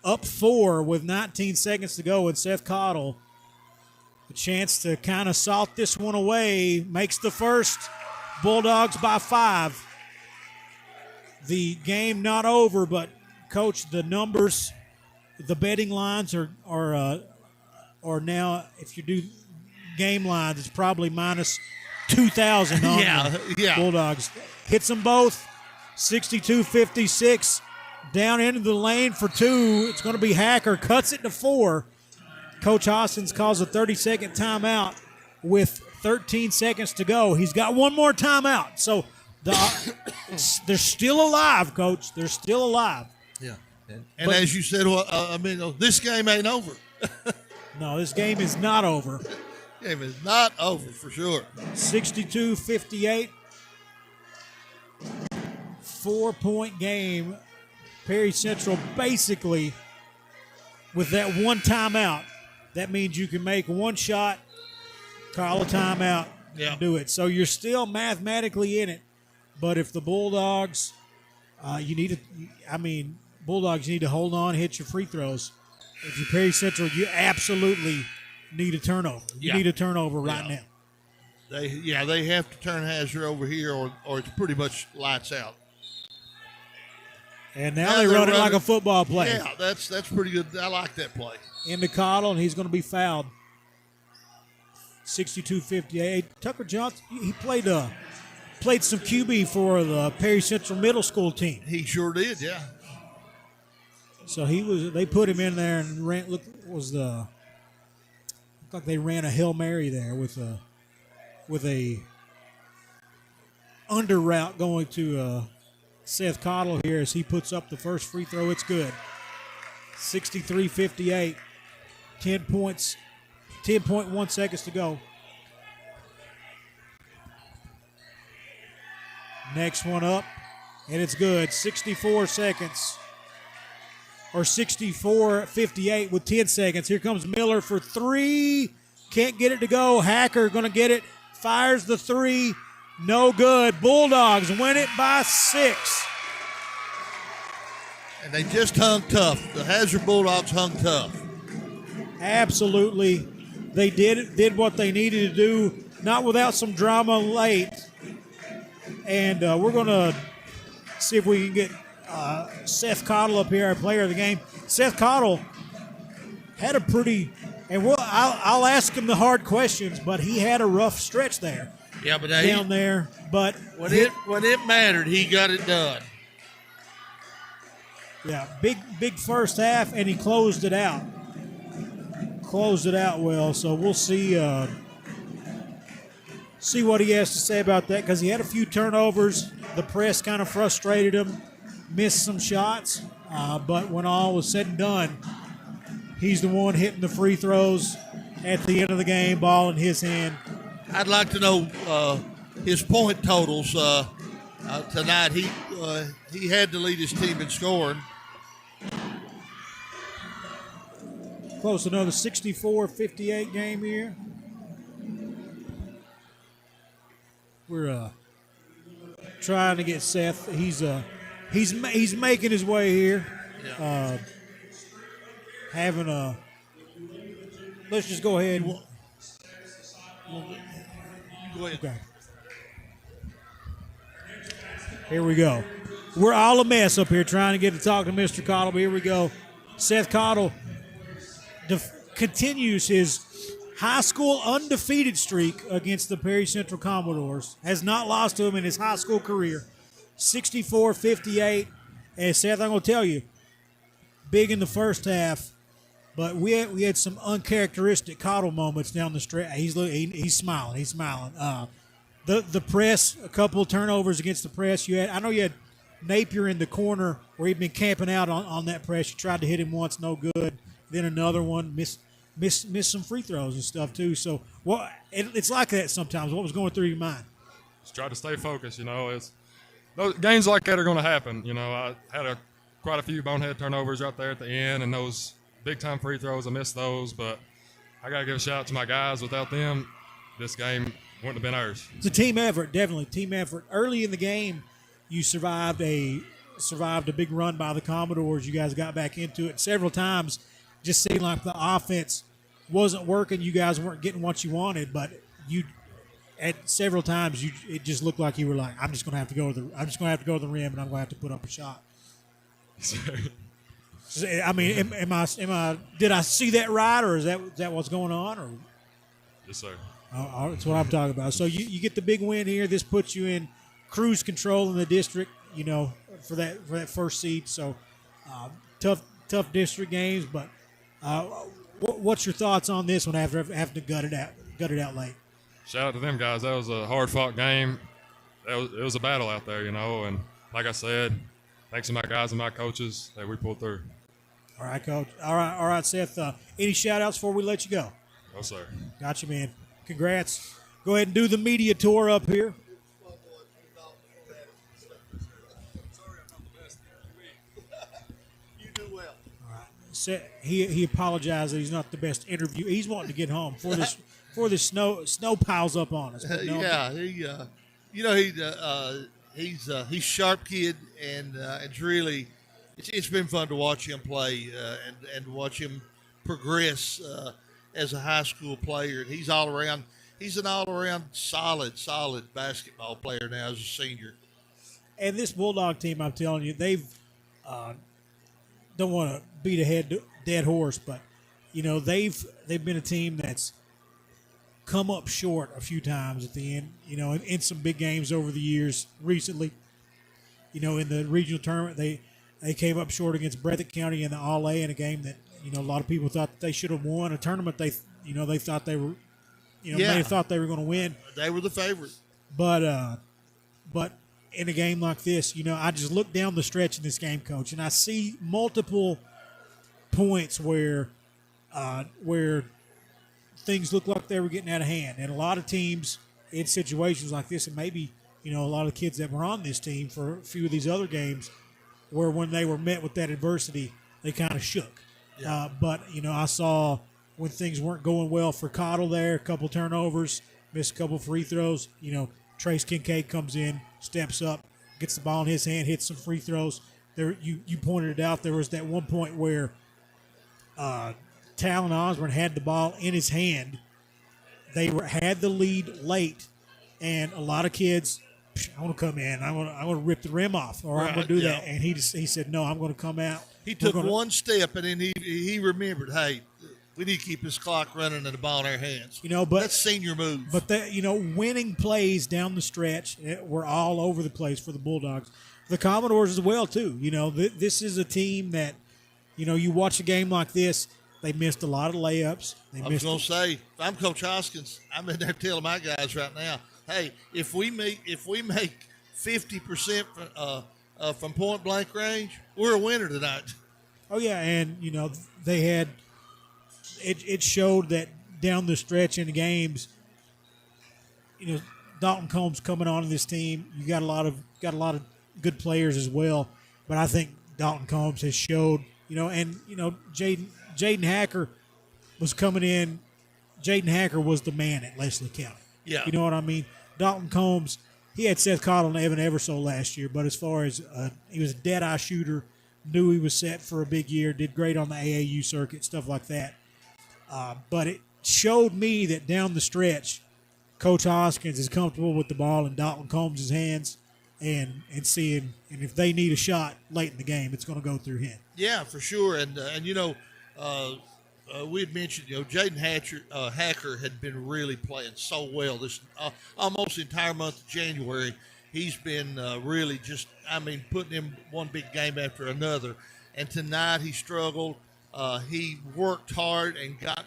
up 4 with 19 seconds to go, and Seth Cottle, a chance to kind of salt this one away, makes the first. Bulldogs by 5. The game not over, but, Coach, the numbers, the betting lines are now, if you do game lines, it's probably minus 2,000 on the Bulldogs. Hits them both, 62-56. Down into the lane for 2. It's going to be Hacker. Cuts it to 4. Coach Hoskins calls a 30-second timeout with 13 seconds to go. He's got one more timeout. So they're still alive, Coach. They're still alive. Yeah. And as you said, this game ain't over. No, this game is not over. Game is not over for sure. 62-58. 4-point game. Perry Central basically with that one timeout. That means you can make one shot, call a timeout, and do it. So you're still mathematically in it. But if the Bulldogs, Bulldogs need to hold on, hit your free throws. If you're Perry Central, you absolutely need a turnover. You need a turnover right now. They have to turn Hazard over here, or it's pretty much lights out. And now they run it like a football play. Yeah, that's pretty good. I like that play. Into Cottle, and he's going to be fouled. 62-58. Tucker Johnson, he played some QB for the Perry Central Middle School team. He sure did, yeah. So they put him in there and looked like they ran a Hail Mary there with a under route going to Seth Cottle here as he puts up the first free throw. It's good. 63-58. 10 points, 10.1 seconds to go. Next one up, and it's good. 64 seconds. Or 64-58 with 10 seconds. Here comes Miller for 3. can't get it to go. Hacker going to get it, fires the three, no good. Bulldogs win it by 6. And they just hung tough. The Hazard Bulldogs hung tough. Absolutely. They did what they needed to do, not without some drama late. And we're going to see if we can get Seth Cottle up here, our player of the game. Seth Cottle had a pretty, and I'll ask him the hard questions, but he had a rough stretch there. Yeah, but down there. But when it mattered, he got it done. Yeah, big first half, and he closed it out. Closed it out well, so we'll see what he has to say about that, because he had a few turnovers. The press kind of frustrated him, missed some shots, but when all was said and done, he's the one hitting the free throws at the end of the game, ball in his hand. I'd like to know his point totals tonight. He had to lead his team in scoring. Close to another 64-58 game here. We're trying to get Seth. He's making his way here. Yeah. Having a. Let's just go ahead. Go ahead. Okay. Here we go. We're all a mess up here trying to get to talk to Mr. Cottle. But here we go. Seth Cottle continues his high school undefeated streak against the Perry Central Commodores. Has not lost to him in his high school career. 64-58. And Seth, I'm going to tell you, big in the first half, but we had some uncharacteristic Cottle moments down the stretch. He's smiling. He's smiling. The press, a couple of turnovers against the press. I know you had Napier in the corner where he'd been camping out on that press. You tried to hit him once, no good. Then another one, missed some free throws and stuff too. So it's like that sometimes. What was going through your mind? Just try to stay focused. Those games like that are going to happen. I had quite a few bonehead turnovers right there at the end, and those big time free throws. I missed those, but I got to give a shout out to my guys. Without them, this game wouldn't have been ours. It's a team effort, definitely team effort. Early in the game, you survived a big run by the Commodores. You guys got back into it several times. Just seemed like the offense wasn't working. You guys weren't getting what you wanted, but at several times it just looked like you were like, I'm just going to have to go to the rim, and I'm going to have to put up a shot. I mean, did I see that right, or is that what's going on? Or yes, sir. That's what I'm talking about. So you get the big win here. This puts you in cruise control in the district, for that first seed. So tough district games, but what's your thoughts on this one after having to gut it out late? Shout out to them guys. That was a hard-fought game. It was a battle out there, and like I said, thanks to my guys and my coaches that we pulled through. All right, Coach. All right, Seth. Any shout-outs before we let you go? No, sir. Gotcha, man. Congrats. Go ahead and do the media tour up here. He apologized that he's not the best interview. He's wanting to get home before this snow piles up on us. He's sharp kid, and it's really it's been fun to watch him play and watch him progress as a high school player. And he's an all around solid basketball player now as a senior. And this Bulldog team, I'm telling you, they've don't want to beat a dead horse, but they've been a team that's come up short a few times at the end. In some big games over the years recently. In the regional tournament, they came up short against Breathitt County in the All-A in a game that a lot of people thought they should have won. A tournament they thought they were may have thought they were going to win. They were the favorite, but in a game like this, I just look down the stretch in this game, Coach, and I see multiple points where things look like they were getting out of hand. And a lot of teams in situations like this, and maybe, a lot of kids that were on this team for a few of these other games, where when they were met with that adversity, they kind of shook. Yeah. But I saw when things weren't going well for Cottle there, a couple turnovers, missed a couple free throws. Trace Kincaid comes in, steps up, gets the ball in his hand, hits some free throws. There, you pointed it out. There was that one point where Talon Osborne had the ball in his hand. They had the lead late, and a lot of kids, I want to come in. I want to rip the rim off, or I'm going to do that. And he said, no, I'm going to come out. He took one step, and then he remembered, hey, we need to keep this clock running and the ball in our hands. But that's senior move. But winning plays down the stretch were all over the place for the Bulldogs. The Commodores as well too. This is a team that, you watch a game like this. They missed a lot of layups. I was going to say, if I'm Coach Hoskins, I'm in there telling my guys right now, hey, if we make 50% from point blank range, we're a winner tonight. Oh yeah, and they had it showed that down the stretch in the games, Dalton Combs coming on to this team. You got a lot of good players as well, but I think Dalton Combs has showed, Jaden Hacker was coming in. Jaden Hacker was the man at Leslie County. Yeah. You know what I mean? Dalton Combs, he had Seth Cottle and Evan Eversole last year, but as far as he was a dead-eye shooter, knew he was set for a big year, did great on the AAU circuit, stuff like that. But it showed me that down the stretch, Coach Hoskins is comfortable with the ball in Dalton Combs' hands and seeing, and if they need a shot late in the game, it's going to go through him. Yeah, for sure. And we had mentioned, Jaden Hacker had been really playing so well this almost the entire month of January. He's been really putting in one big game after another. And tonight he struggled. He worked hard and got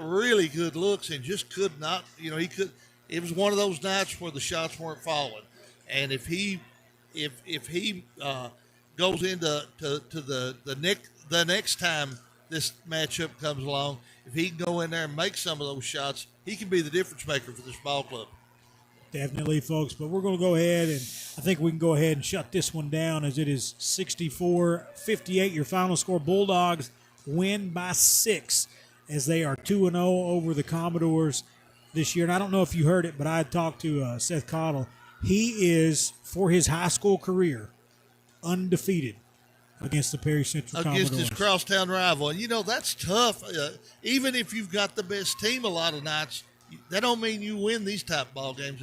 really good looks and just could not. It was one of those nights where the shots weren't falling. And if he goes into the next time this matchup comes along, if he can go in there and make some of those shots, he can be the difference maker for this ball club. Definitely, folks. But we're going to go ahead, and I think we can go ahead and shut this one down as it is 64-58. Your final score, Bulldogs win by 6 as they are 2-0 over the Commodores this year. And I don't know if you heard it, but I had talked to Seth Cottle. He is, for his high school career, undefeated against the Perry Central Commodores. Against his crosstown rival. And, that's tough. Even if you've got the best team a lot of nights, that don't mean you win these type ball games.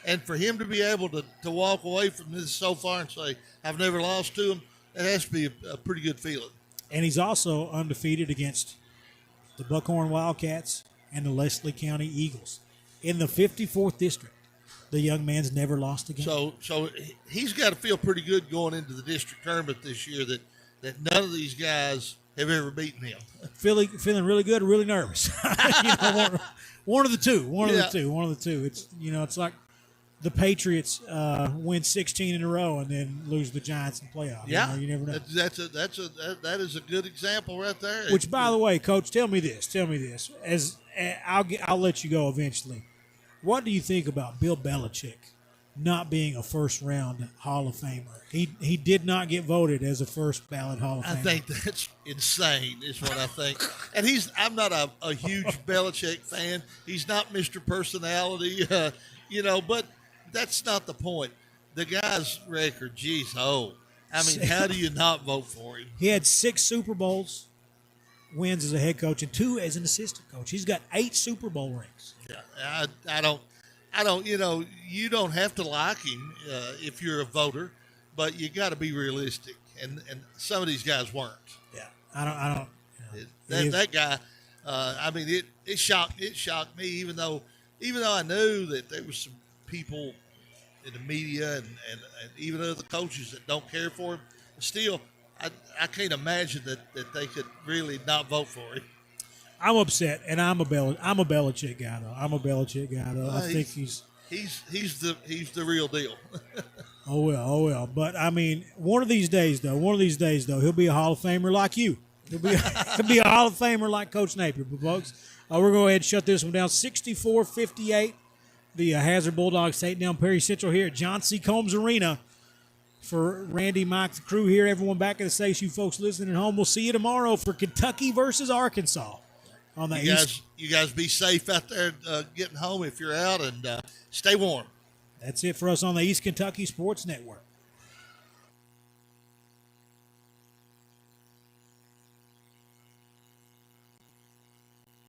And for him to be able to walk away from this so far and say, I've never lost to him, it has to be a pretty good feeling. And he's also undefeated against the Buckhorn Wildcats and the Leslie County Eagles. In the 54th district, the young man's never lost a game. So he's got to feel pretty good going into the district tournament this year that none of these guys have ever beaten him. Feeling really good or really nervous. One of the two. One of the two. It's it's like the Patriots win 16 in a row and then lose the Giants in playoffs. Yeah, you never know. That is a good example right there. Which, by the way, Coach, tell me this. As I'll let you go eventually. What do you think about Bill Belichick not being a first-round Hall of Famer? He did not get voted as a first-ballot Hall of Famer. I think that's insane is what I think. And I'm not a huge Belichick fan. He's not Mr. Personality, but that's not the point. The guy's record, how do you not vote for him? He had 6 Super Bowls wins as a head coach and 2 as an assistant coach. He's got 8 Super Bowl rings. Yeah, I don't. You don't have to like him if you're a voter, but you got to be realistic. And some of these guys weren't. Yeah, I don't. That guy. It shocked me. Even though I knew that there was some people in the media and even other coaches that don't care for him. Still, I can't imagine that they could really not vote for him. I'm upset, and I'm a Belichick guy though. I think he's the real deal. Oh well. But one of these days though, he'll be a Hall of Famer like you. He'll be a Hall of Famer like Coach Napier. But folks, we're going to go ahead and shut this one down. 64-58. The Hazard Bulldogs take down Perry Central here at John C. Combs Arena. For Randy, Mike, the crew here, everyone back at the station, you folks listening at home, we'll see you tomorrow for Kentucky versus Arkansas. on the you East. You guys be safe out there getting home if you're out, and stay warm. That's it for us on the East Kentucky Sports Network.